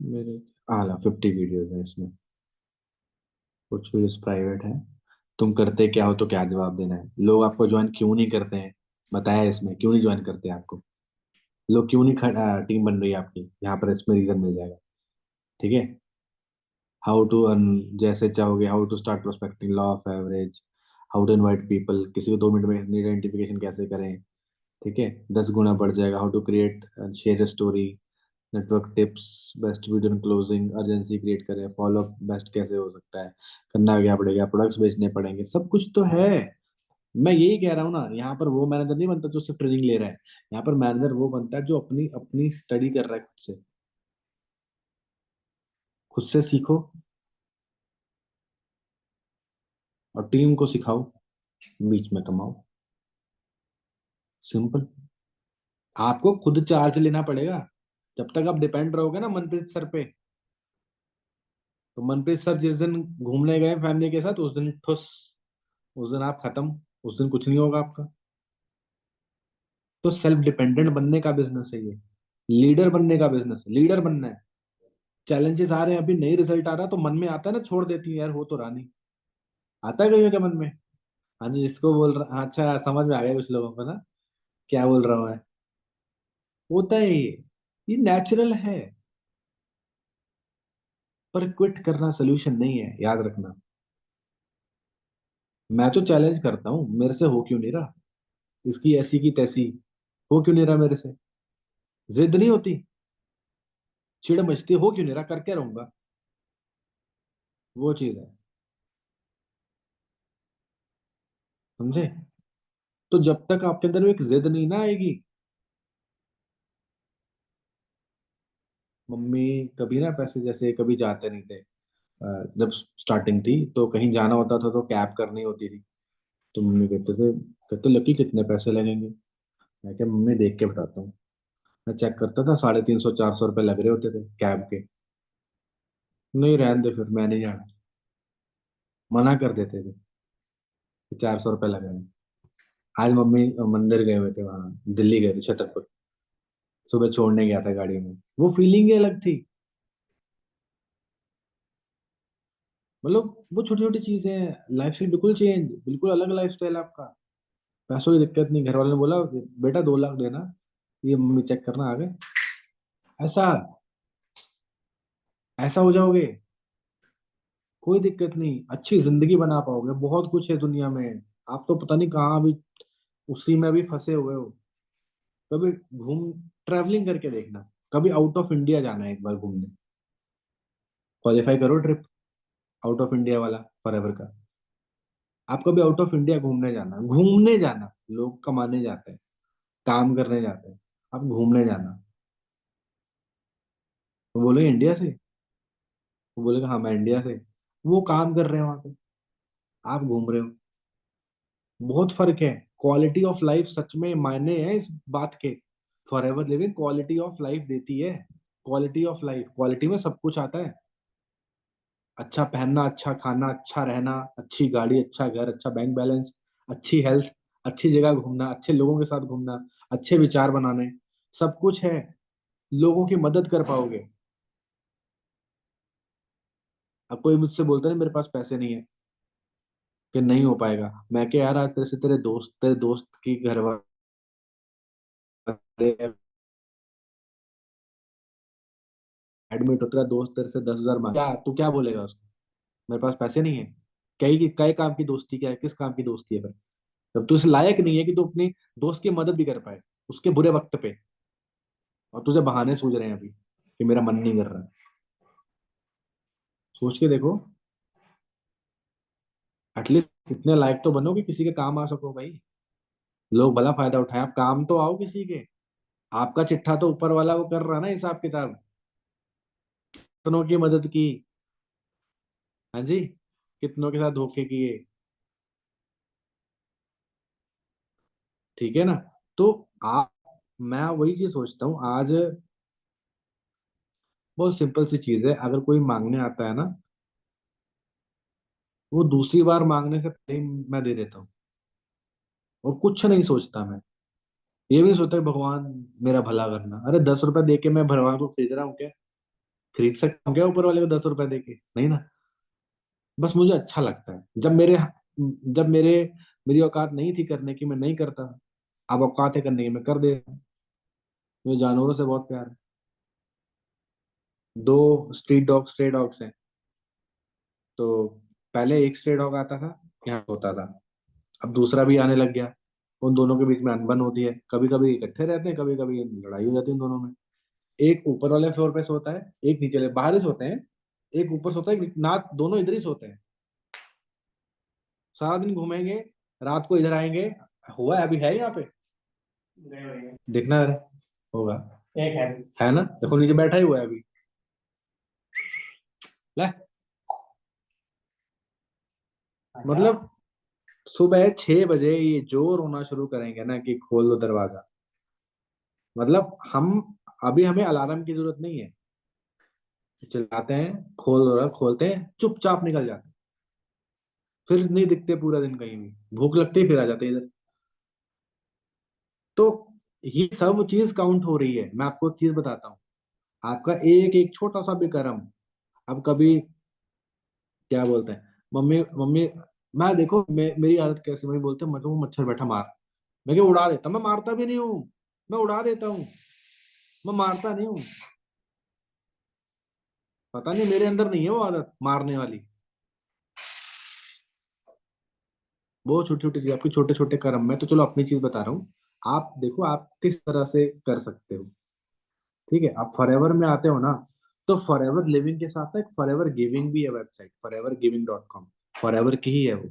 मेरे आला 50 वीडियोस है इसमें, कुछ वीडियोस प्राइवेट है। तुम करते क्या हो तो क्या जवाब देना है? लोग आपको ज्वाइन क्यों नहीं करते हैं, बताया इसमें, क्यों नहीं ज्वाइन करते हैं आपको? लोग क्यों नहीं, टीम बन रही है आपकी, यहाँ पर इसमें रीजन मिल जाएगा। ठीक है, हाउ टू अर्न जैसे चाहोगे, how to start prospecting, law of average, how to invite people, किसी को 2 मिनट में नीड आइडेंटिफिकेशन कैसे करें। ठीक है, 10 गुना बढ़ जाएगा, how to create share story, network tips, best video closing, urgency create करें, फॉलो अप बेस्ट कैसे हो सकता है, करना क्या पड़ेगा, प्रोडक्ट्स बेचने पड़ेंगे, सब कुछ तो है। मैं यही कह रहा हूँ ना, यहाँ पर वो मैनेजर नहीं बनता जो सिर्फ ट्रेनिंग ले रहा है, यहाँ पर मैनेजर वो बनता है जो अपनी अपनी स्टडी कर रहा है खुद से। खुद से सीखो और टीम को सिखाओ, बीच में कमाओ, सिंपल। आपको खुद चार्ज लेना पड़ेगा। जब तक आप डिपेंड रहोगे ना मनप्रीत सर पे, तो मनप्रीत सर जिस दिन घूमने गए फैमिली के साथ, उस दिन ठुस, उस दिन आप खत्म, उस दिन कुछ नहीं होगा आपका। तो सेल्फ डिपेंडेंट बनने का बिजनेस है ये, लीडर बनने का बिजनेस है, लीडर बनना है। चैलेंजेस आ रहे हैं, अभी नई रिजल्ट आ रहा है, तो मन में आता है ना, छोड़ देती है यार, हो तो रहा नहीं। आता है कहीं के मन में? हाँ जी, जिसको बोल रहा, हाँ, अच्छा समझ में आ गया कुछ लोगों को ना, क्या बोल रहा हूँ मैं। होता है ये नेचुरल है। पर क्विट करना सोल्यूशन नहीं है, याद रखना। मैं तो चैलेंज करता हूँ, मेरे से हो क्यों नहीं रहा, इसकी ऐसी की तैसी, हो क्यों नहीं रहा मेरे से, जिद नहीं होती, चिड़ मचती, हो क्यों नहीं रहा, करके रहूंगा, वो चीज है, समझे? तो जब तक आपके अंदर एक जिद नहीं ना आएगी। मम्मी कभी ना, पैसे जैसे कभी जाते नहीं थे, जब स्टार्टिंग थी तो कहीं जाना होता था तो कैब करनी होती थी, तो मम्मी कहते थे, कहते लकी कितने पैसे लगेंगे? मैं क्या मम्मी देख के बताता हूँ। मैं चेक करता था, 350 400 रुपये लग रहे होते थे कैब के। नहीं, रहने दे, फिर मैं नहीं जाना, मना कर देते थे कि 400 रुपये लग रहे हैं। आज मम्मी मंदिर गए हुए थे, वहां दिल्ली गए थे छतरपुर, सुबह छोड़ने गया था गाड़ी में, वो फीलिंग ही अलग थी। मतलब वो छोटी छोटी चीजें, लाइफ स्टाइल बिल्कुल चेंज, बिल्कुल अलग लाइफ स्टाइल आपका। पैसों की दिक्कत नहीं, घर वालों ने बोला बेटा 2 लाख देना, ये मम्मी चेक करना आ गए, ऐसा, ऐसा हो जाओगे, कोई दिक्कत नहीं, अच्छी जिंदगी बना पाओगे, बहुत कुछ है दुनिया में। आप तो पता नहीं कहाँ अभी उसी में भी फंसे हुए हो। कभी घूम, ट्रैवलिंग करके देखना, कभी आउट ऑफ इंडिया जाना है एक बार घूमने, क्वालिफाई करो ट्रिप आउट ऑफ इंडिया वाला, फॉरएवर का। आप कभी आउट ऑफ इंडिया घूमने जाना, घूमने जाना, लोग कमाने जाते हैं, काम करने जाते हैं, आप घूमने जाना। वो बोलेगा इंडिया से, वो बोलेगा हाँ मैं इंडिया से, वो काम कर रहे हैं वहां पे, आप घूम रहे हो, बहुत फर्क है। क्वालिटी ऑफ लाइफ सच में मायने है इस बात के। Forever living quality of life देती है, क्वालिटी ऑफ लाइफ, क्वालिटी में सब कुछ आता है। अच्छा पहनना, अच्छा खाना, अच्छा रहना, अच्छी गाड़ी, अच्छा घर, अच्छा बैंक बैलेंस, अच्छी हेल्थ, अच्छी जगह घूमना, अच्छे लोगों के साथ घूमना, अच्छे विचार बनाने, सब कुछ है। लोगों की मदद कर पाओगे। अब कोई मुझसे बोलता नहीं मेरे पास पैसे नहीं है, कि नहीं हो पाएगा। मैं क्या यार, आज तेरे से तेरे दोस्त की घर वाले एडमिट हो, तेरा दोस्त तेरे से 10,000 मांगे, क्या तू क्या बोलेगा उसको? मेरे पास पैसे नहीं है। कई काम की दोस्ती क्या है, किस काम की दोस्ती है फिर? तब तू इस लायक नहीं है कि तू अपनी दोस्त की मदद भी कर पाए उसके बुरे वक्त पे, और तुझे बहाने सूझ रहे हैं अभी कि मेरा मन नहीं कर रहा। सोच के देखो, एटलीस्ट इतने लायक तो बनो कि किसी के काम आ सको भाई। लोग भला फायदा उठाए, आप काम तो आओ किसी के। आपका चिट्ठा तो ऊपर वाला वो कर रहा ना, हिसाब किताब, कितनों की मदद की। हाँ जी, कितनों के साथ धोखे किए। ठीक है ना? तो आप, मैं वही चीज सोचता हूँ आज। बहुत सिंपल सी चीज है, अगर कोई मांगने आता है ना, वो दूसरी बार मांगने से पहले ही मैं दे देता हूँ। और कुछ नहीं सोचता मैं, ये भी नहीं सोचता कि भगवान मेरा भला करना। अरे 10 रुपए दे के मैं भगवान को खरीद रहा हूँ क्या? खरीद सकता हूँ क्या ऊपर वाले को 10 रुपए दे के? नहीं ना। बस मुझे अच्छा लगता है जब मेरी औकात नहीं थी करने की, मैं नहीं करता। अब औकात है करने की, मैं कर देता हूँ। मुझे जानवरों से बहुत प्यार है। 2 स्ट्रे डॉग्स हैं। तो पहले एक स्ट्रे डॉग आता था, यहाँ होता था। अब दूसरा भी आने लग गया। उन दोनों के बीच में अनबन होती है, कभी कभी इकट्ठे रहते हैं, कभी कभी लड़ाई हो जाती है उन दोनों में। एक ऊपर वाले फ्लोर पे सोता है, एक नीचे वाले, बाहर ही सोते हैं। एक ऊपर सोता है, ना दोनों इधर ही सोते हैं। सारा दिन घूमेंगे, रात को इधर आएंगे। हुआ है, अभी है यहाँ पे, देखना है, होगा। एक है ना, देखो नीचे बैठा ही हुआ है अभी। ले, मतलब सुबह 6 बजे ये जो रोना शुरू करेंगे ना कि खोल दो दरवाजा, मतलब हम, अभी हमें अलार्म की जरूरत नहीं है। चिल्लाते हैं, खोल दो, खोलते हैं, चुपचाप निकल जाते हैं। फिर नहीं दिखते पूरा दिन कहीं भी, भूख लगती है फिर आ जाते हैं इधर। तो ये सब चीज काउंट हो रही है। मैं आपको एक चीज बताता हूँ, आपका एक एक छोटा सा भी कर्म, अब कभी क्या बोलते हैं, मम्मी मम्मी, मैं देखो मेरी आदत कैसे, मम्मी बोलते हैं मैं कहूँ मच्छर बैठा मार, मैं क्या उड़ा देता, मैं मारता भी नहीं हूँ। मैं उड़ा देता हूँ, मैं मारता नहीं हूँ। पता नहीं मेरे अंदर नहीं है वो आदत मारने वाली। बहुत छोटी छोटी चीज, आपके छोटे छोटे कर्म। में तो चलो अपनी चीज बता रहा हूँ, आप देखो आप किस तरह से कर सकते हो। ठीक है, आप फॉरएवर में आते हो ना, तो फॉरएवर लिविंग के साथ ना एक फॉरएवर गिविंग भी है वेबसाइट, forevergiving.com। फॉरएवर की ही है वो।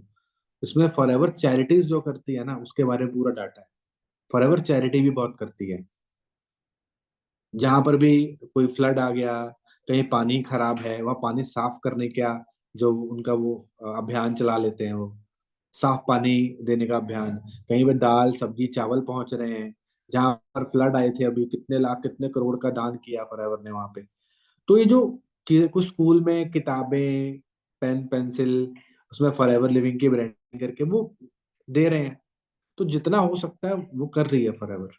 इसमें फॉरएवर चैरिटीज जो करती है ना, उसके बारे में पूरा डाटा है। फॉरएवर चैरिटी भी बहुत करती है। जहां पर भी कोई फ्लड आ गया, कहीं पानी खराब है, वहाँ पानी साफ करने का जो उनका वो अभियान चला लेते हैं वो, साफ पानी देने का अभियान। कहीं पे दाल सब्जी चावल पहुंच रहे हैं। जहां पर फ्लड आए थे अभी, कितने लाख कितने करोड़ का दान किया फॉरएवर ने वहां पे। तो ये जो कुछ स्कूल में किताबें, पेन पेंसिल, उसमें फॉरएवर लिविंग की ब्रांडिंग करके वो दे रहे हैं। तो जितना हो सकता है वो कर रही है फॉरएवर।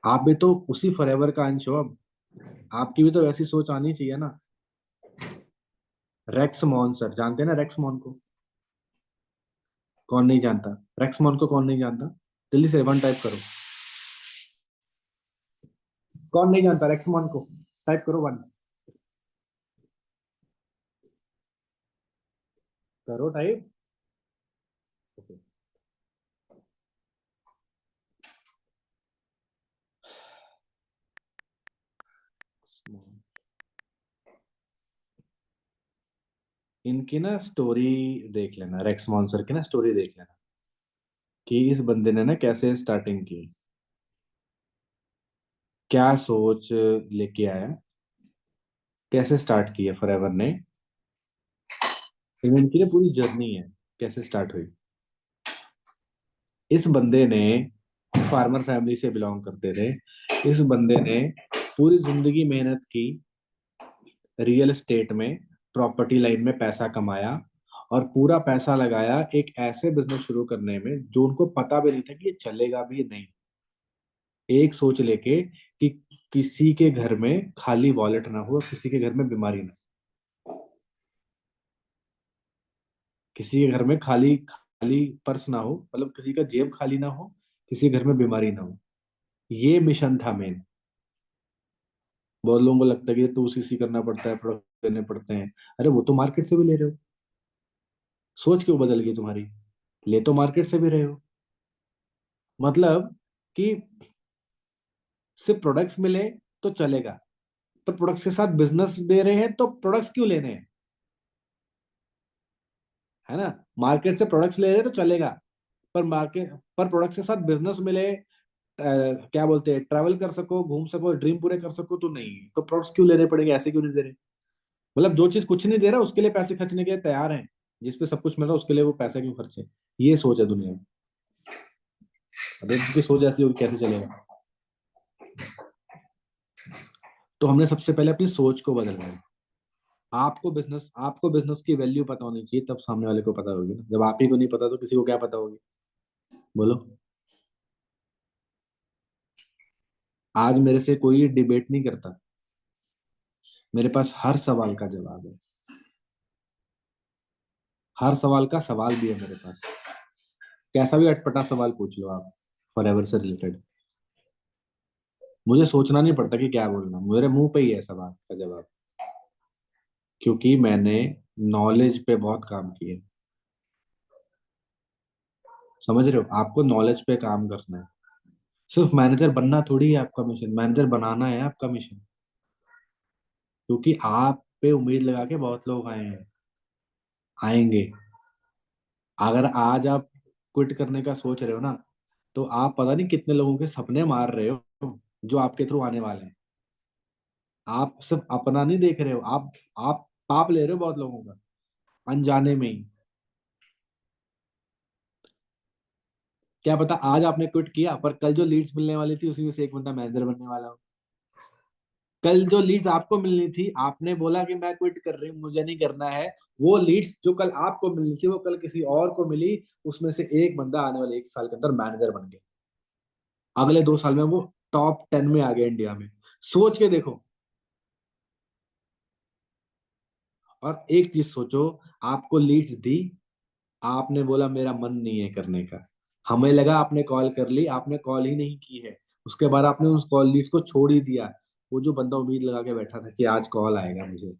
आप भी तो उसी फॉरएवर का अंश हो अब। आपकी भी तो वैसी सोच आनी चाहिए ना। रेक्स मॉन सर, जानते हैं ना रेक्स मॉन को? कौन नहीं जानता? रेक्स मॉन को कौन नहीं जानता? जल्दी से 1 टाइप करो। कौन नहीं जानता रेक्स मॉन को? टाइप करो 1। करो टाइप। ओके। इनकी ना स्टोरी देख लेना, रेक्स मॉन्सर की ना स्टोरी देख लेना कि इस बंदे ने ना कैसे स्टार्टिंग की, क्या सोच लेके आया, कैसे स्टार्ट किया फॉरएवर ने। इनकी ना पूरी जर्नी है, कैसे स्टार्ट हुई। इस बंदे ने फार्मर फैमिली से बिलोंग करते थे। इस बंदे ने पूरी जिंदगी मेहनत की रियल एस्टेट में, प्रॉपर्टी लाइन में पैसा कमाया और पूरा पैसा लगाया एक ऐसे बिजनेस शुरू करने में जो उनको पता भी नहीं था कि ये चलेगा भी नहीं। एक सोच लेके कि किसी के घर में खाली वॉलेट ना हो, किसी के घर में बीमारी ना हो, किसी के घर में खाली खाली पर्स ना हो, मतलब किसी का जेब खाली ना हो, किसी के घर में बीमारी ना हो। ये मिशन था मेन। बहुत लोगों को लगता है कि तो उसी करना पड़ता है, प्रोडक्ट देने पड़ते हैं। अरे वो तो मार्केट से भी ले रहे हो। सोच क्यों बदल गई तुम्हारी? ले तो मार्केट से भी रहे हो। मतलब कि सिर्फ प्रोडक्ट्स मिले तो चलेगा, पर प्रोडक्ट्स के साथ बिजनेस दे रहे हैं तो प्रोडक्ट्स क्यों लेने हैं? है ना? मार्केट से प्रोडक्ट्स ले रहे हैं तो चलेगा, पर प्रोडक्ट्स के साथ बिजनेस मिले, क्या बोलते हैं, ट्रैवल कर सको, घूम सको, ड्रीम पूरे कर सको, तो नहीं। तो प्रोडक्ट्स क्यों लेने पड़ेंगे? ऐसे क्यों नहीं दे रहे? मतलब जो चीज कुछ नहीं दे रहा उसके लिए पैसे खर्चने के लिए तैयार हैं, जिसपे सब कुछ मिल रहा है उसके लिए वो पैसा क्यों खर्चे? ये सोच है दुनिया में। अगर किसी की सोच ऐसी होगी कैसे चलेगा? तो हमने सबसे पहले अपनी सोच को बदलना है। आपको बिजनेस की वैल्यू पता होनी चाहिए, तब सामने वाले को पता होगी ना। जब आप ही को नहीं पता तो किसी को क्या पता होगी? बोलो। आज मेरे से कोई डिबेट नहीं करता, मेरे पास हर सवाल का जवाब है। हर सवाल का सवाल भी है मेरे पास। कैसा भी अटपटा सवाल पूछ लो आप, फॉरएवर से रिलेटेड। मुझे सोचना नहीं पड़ता कि क्या बोलना, मेरे मुंह पे ही है सवाल का जवाब, क्योंकि मैंने नॉलेज पे बहुत काम किया। समझ रहे हो? आपको नॉलेज पे काम करना है। सिर्फ मैनेजर बनना थोड़ी है आपका मिशन, मैनेजर बनाना है आपका मिशन। क्योंकि आप पे उम्मीद लगा के बहुत लोग आए हैं, आएंगे। अगर आज आप क्विट करने का सोच रहे हो ना, तो आप पता नहीं कितने लोगों के सपने मार रहे हो जो आपके थ्रू आने वाले हैं। आप सिर्फ अपना नहीं देख रहे हो, आप पाप ले रहे हो बहुत लोगों का, अनजाने में ही। क्या पता आज आपने क्विट किया, पर कल जो लीड्स मिलने वाली थी उसी में से एक बंदा मैनेजर बनने वाला हो। कल जो लीड्स आपको मिलनी थी, आपने बोला कि मैं क्विट कर रही हूँ, मुझे नहीं करना है। वो लीड्स जो कल आपको मिलनी थी वो कल किसी और को मिली। उसमें से एक बंदा आने वाले 1 साल के अंदर मैनेजर बन गया। अगले 2 साल में वो टॉप 10 में आ गया इंडिया में। सोच के देखो। और एक चीज सोचो, आपको लीड्स दी, आपने बोला मेरा मन नहीं है करने का। हमें लगा आपने कॉल कर ली, आपने कॉल ही नहीं की है। उसके बाद आपने उस कॉल लीड्स को छोड़ ही दिया। वो जो बंदा उम्मीद लगा के बैठा था कि आज कॉल आएगा मुझे,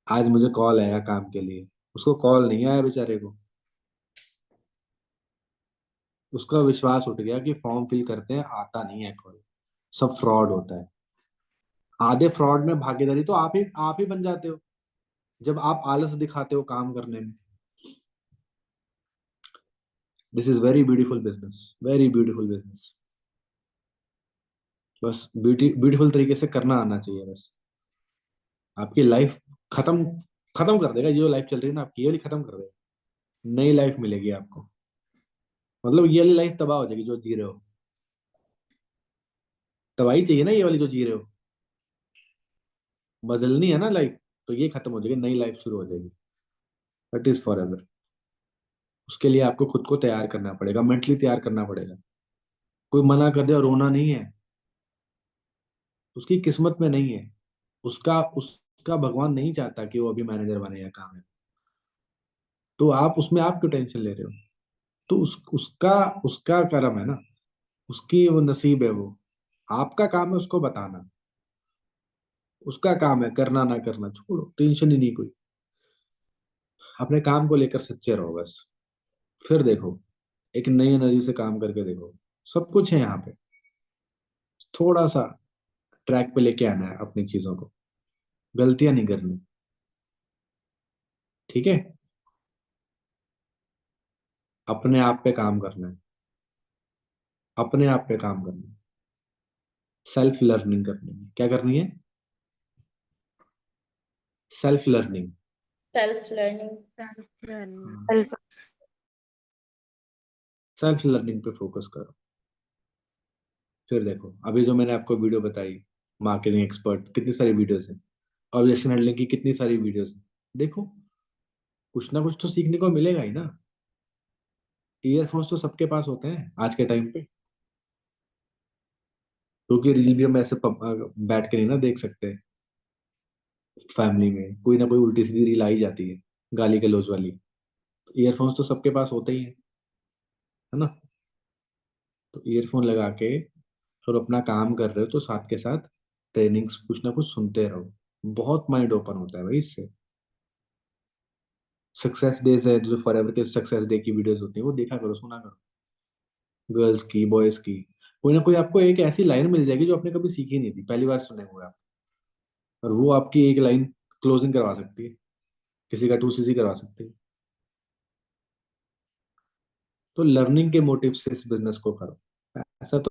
आज मुझे कॉल आएगा काम के लिए, उसको कॉल नहीं आया बेचारे को। उसका विश्वास उठ गया कि फॉर्म फिल करते हैं, आता नहीं है कॉल, सब फ्रॉड होता है। आधे फ्रॉड में भागीदारी तो आप ही बन जाते हो जब आप आलस दिखाते हो काम करने में। This is very beautiful business, very beautiful business. बस ब्यूटीफुल तरीके से करना आना चाहिए बस। आपकी लाइफ खत्म खत्म कर देगा। ये जो लाइफ चल रही है ना आपकी, ये वाली खत्म कर देगा। नई लाइफ मिलेगी आपको। मतलब ये वाली लाइफ तबाह हो जाएगी जो जी रहे हो। तबाही चाहिए ना ये वाली जो जी रहे हो? बदलनी है ना लाइफ, तो ये खत्म हो जाएगी, नई लाइफ शुरू हो जाएगी। That is for ever. उसके लिए आपको खुद को तैयार करना पड़ेगा, मेंटली तैयार करना पड़ेगा। कोई मना कर दे और रोना नहीं है, उसकी किस्मत में नहीं है। उसका भगवान नहीं चाहता कि वो अभी मैनेजर बने या काम है। तो आप क्यों टेंशन ले रहे हो? तो उसका उसका कर्म है ना, उसकी वो नसीब है वो। आपका काम है उसको बताना, उसका काम है करना ना करना। छोड़ो, टेंशन ही नहीं कोई। अपने काम को लेकर सच्चे रहो बस। फिर देखो, एक नई एनर्जी से काम करके देखो। सब कुछ है यहाँ पे। थोड़ा सा ट्रैक पे लेके आना है अपनी चीजों को, गलतियां नहीं करनी। ठीक है? अपने आप पे काम करना है, अपने आप पे काम करना है। सेल्फ लर्निंग करनी है। क्या करनी है? Self learning. Self learning. Self learning पे फोकस करो। फिर देखो, अभी जो मैंने आपको वीडियो बताई, मार्केटिंग एक्सपर्ट, कितनी सारी वीडियोस हैं। ऑब्जेक्शन हैंडलिंग की कितनी सारी वीडियोस देखो, कुछ ना कुछ तो सीखने को मिलेगा ही ना। ईयरफोन्स तो सबके पास होते हैं आज के टाइम पे, क्योंकि रील भी हम ऐसे बैठ के नहीं ना देख सकते। फैमिली में कोई ना कोई उल्टी सीधी रील आ ही जाती है, गाली गलौज वाली। ईयरफोन्स तो सबके पास होते ही है ना। तो ईयरफोन लगा के और अपना काम कर रहे हो तो साथ के साथ ट्रेनिंग्स कुछ ना कुछ सुनते रहो, बहुत माइंड ओपन होता है भाई इससे। सक्सेस डेज है जो फॉर एवर के सक्सेस डे की वीडियोस होती है वो देखा करो, सुना करो, गर्ल्स की बॉयज की। कोई ना कोई आपको एक ऐसी लाइन मिल जाएगी जो आपने कभी सीखी नहीं थी, पहली बार सुने हुए आप, और वो आपकी एक लाइन क्लोजिंग करवा सकती है, किसी का 2cc करवा सकती है। तो लर्निंग के मोटिव से इस बिजनेस को करो, ऐसा तो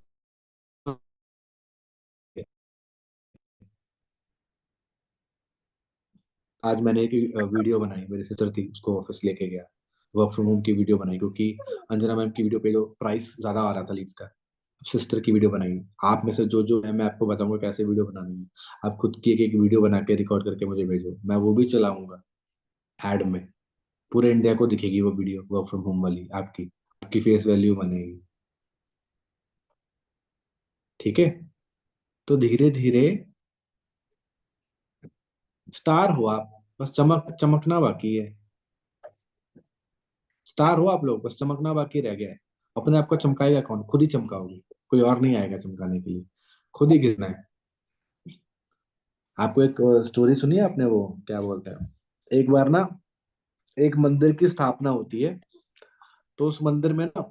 है। आज मैंने एक वीडियो बनाई, मेरी सिस्टर थी उसको ऑफिस लेके गया, वर्क फ्रॉम होम की वीडियो बनाई, क्योंकि अंजना मैम की वीडियो पे जो प्राइस ज्यादा आ रहा था लीड्स का। सिस्टर की वीडियो बनाई। आप में से जो जो है मैं आपको बताऊंगा कैसे वीडियो बनानी है। आप खुद की एक एक वीडियो बना के रिकॉर्ड करके मुझे भेजो, मैं वो भी चलाऊंगा एड में। पूरे इंडिया को दिखेगी वो वीडियो वर्क फ्रॉम होम वाली, आपकी आपकी फेस वैल्यू बनेगी। ठीक है, तो धीरे धीरे स्टार हो आप, बस चमकना बाकी है। स्टार हो आप लोग, बस चमकना बाकी रह गया है। अपने आप को चमकाएगा कौन? खुद ही चमकाओगे, कोई और नहीं आएगा चमकाने के लिए, खुद ही गिरना है। आपको एक स्टोरी सुनी है आपने, वो क्या बोलते हैं, एक बार ना एक मंदिर की स्थापना होती है, तो उस मंदिर में ना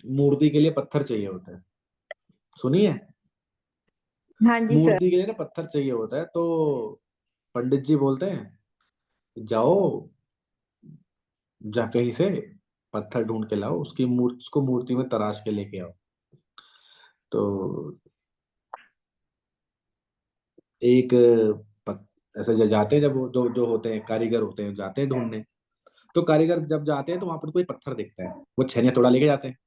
मूर्ति के लिए पत्थर चाहिए होता है। सुनिए, हाँ जी सर। मूर्ति के लिए ना पत्थर चाहिए होता है, तो पंडित जी बोलते हैं जाओ, जा कहीं से पत्थर ढूंढ के लाओ, उसकी मूर्ति, उसको मूर्ति में तराश के लेके आओ। तो एक ऐसे जाते हैं, जब वो जो जो होते हैं कारीगर होते हैं जाते हैं ढूंढने। तो कारीगर जब जाते हैं तो वहां पर कोई पत्थर दिखता है, वो छेने थोड़ा लेके जाते हैं,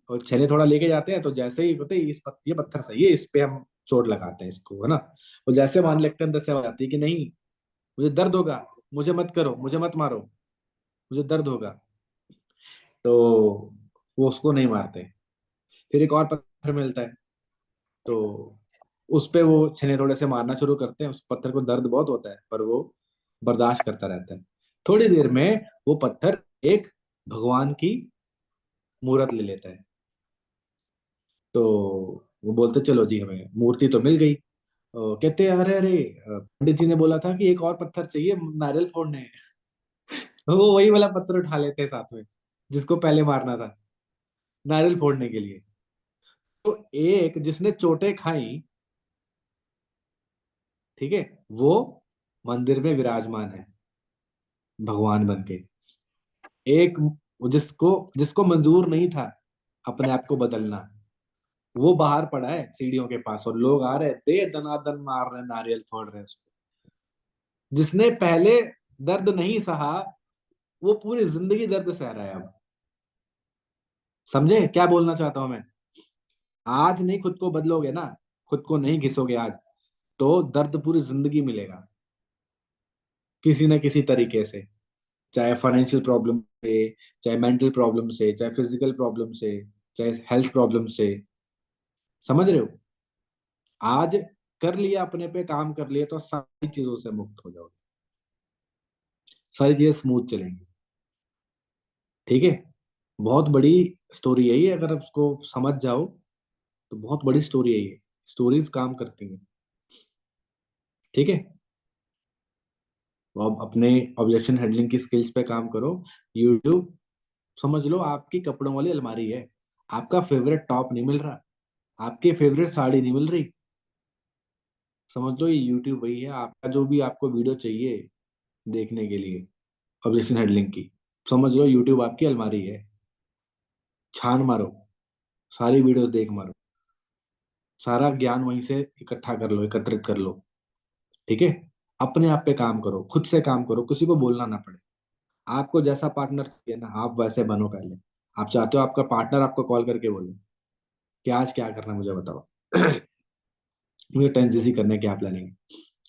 और छेने थोड़ा लेके जाते हैं, तो जैसे ही होते हैं ये पत्थर सही है, इस पे हम चोट लगाते हैं इसको, है ना। वो जैसे मान लेते हैं, अंदर से आवाज आती है कि नहीं, मुझे दर्द होगा, मुझे मत करो, मुझे मत मारो, मुझे दर्द होगा। तो वो उसको नहीं मारते। फिर एक और पत्थर मिलता है, तो उस पे वो छेने थोड़े से मारना शुरू करते हैं। उस पत्थर को दर्द बहुत होता है, पर वो बर्दाश्त करता रहता है। थोड़ी देर में वो पत्थर एक भगवान की मूर्त ले लेता है। तो वो बोलते चलो जी, हमें मूर्ति तो मिल गई। कहते हैं अरे अरे, पंडित जी ने बोला था कि एक और पत्थर चाहिए नारियल फोड़ने। वो वही वाला पत्थर उठा लेते हैं साथ में, जिसको पहले मारना था नारियल फोड़ने के लिए। तो एक जिसने चोटें खाई, ठीक है, वो मंदिर में विराजमान है भगवान बन के। एक जिसको जिसको मंजूर नहीं था अपने आप को बदलना, वो बाहर पड़ा है सीढ़ियों के पास, और लोग आ रहे हैं, दे दनादन मार रहे हैं, नारियल फोड़ रहे हैं उसको। जिसने पहले दर्द नहीं सहा, वो पूरी जिंदगी दर्द सह रहा है अब। समझे क्या बोलना चाहता हूं मैं? आज नहीं खुद को बदलोगे ना, खुद को नहीं घिसोगे आज, तो दर्द पूरी जिंदगी मिलेगा, किसी न किसी तरीके से। चाहे फाइनेंशियल प्रॉब्लम से, चाहे मेंटल प्रॉब्लम से, चाहे फिजिकल प्रॉब्लम से, चाहे हेल्थ प्रॉब्लम से। समझ रहे हो? आज कर लिया, अपने पे काम कर लिया, तो सारी चीजों से मुक्त हो जाओगे, सारी चीजें स्मूथ चलेंगी। ठीक है, बहुत बड़ी स्टोरी है ये, अगर आप उसको समझ जाओ तो बहुत बड़ी स्टोरी है ये। स्टोरीज काम करती हैं। ठीक है, तो अब अपने ऑब्जेक्शन हैंडलिंग की स्किल्स पे काम करो। यूट्यूब समझ लो आपकी कपड़ों वाली अलमारी है। आपका फेवरेट टॉप नहीं मिल रहा, आपकी फेवरेट साड़ी नहीं मिल रही, समझ लो ये यूट्यूब वही है आपका। जो भी आपको वीडियो चाहिए देखने के लिए ऑब्जेक्शन हैंडलिंग की, समझ लो यूट्यूब आपकी अलमारी है। छान मारो, सारी वीडियोस देख मारो, सारा ज्ञान वहीं से इकट्ठा कर लो, एकत्रित कर लो। ठीक है, अपने आप पे काम करो, खुद से काम करो, किसी को बोलना ना पड़े। आपको जैसा पार्टनर चाहिए ना, आप वैसे बनो पहले। आप चाहते हो आपका पार्टनर आपको कॉल करके बोले कि आज क्या करना है मुझे बताओ, मुझे 10cc करने की क्या प्लानिंग है,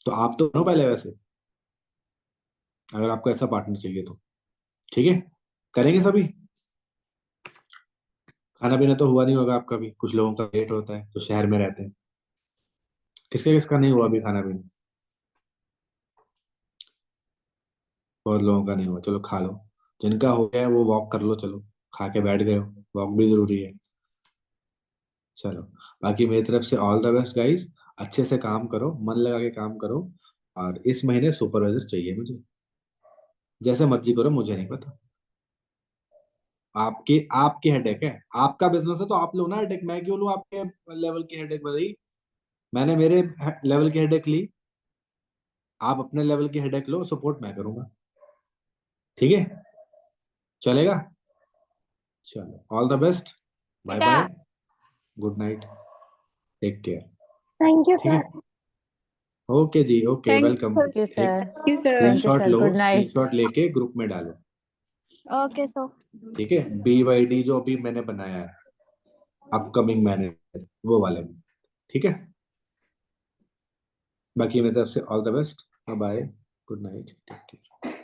तो आप तो बनो पहले वैसे, अगर आपको ऐसा पार्टनर चाहिए तो। ठीक है, करेंगे सभी। खाना पीना तो हुआ नहीं होगा आपका भी, कुछ लोगों का लेट होता है जो शहर में रहते हैं। किसका किसका नहीं हुआ अभी खाना पीना? बहुत लोगों का नहीं हुआ, चलो खा लो। जिनका हो गया है वो वॉक कर लो, चलो खा के बैठ गए हो, वॉक भी जरूरी है। चलो, बाकी मेरी तरफ से ऑल द बेस्ट गाइस। अच्छे से काम करो, मन लगा के काम करो। और इस महीने सुपरवाइजर चाहिए मुझे, जैसे मर्जी करो, मुझे नहीं पता। आपकी आपकी हेडेक है, आपका बिजनेस है तो आप लो ना हेडेक, मैं क्यों लूं आपके लेवल की हेडेक भाई? मैंने मेरे लेवल की हेडेक ली, आप अपने लेवल की हेडेक लो, सपोर्ट मैं करूंगा। ठीक है, चलेगा? चलो, ऑल द बेस्ट, बाय बेटा। Bye, good night, take care. Thank you ठीक है, sir. Okay ji, okay, thank welcome. Thank you एक sir. You sir. Thank you screenshot sir, लो, गुड नाइट। स्क्रीनशॉट लेके ग्रुप में डालो। Okay sir. ठीक है, BYD जो अभी मैंने बनाया है, अपकमिंग मैनेजर, वो वाले में। ठीक है, बाकी मेरी तरफ से all the best, bye, good night, take care.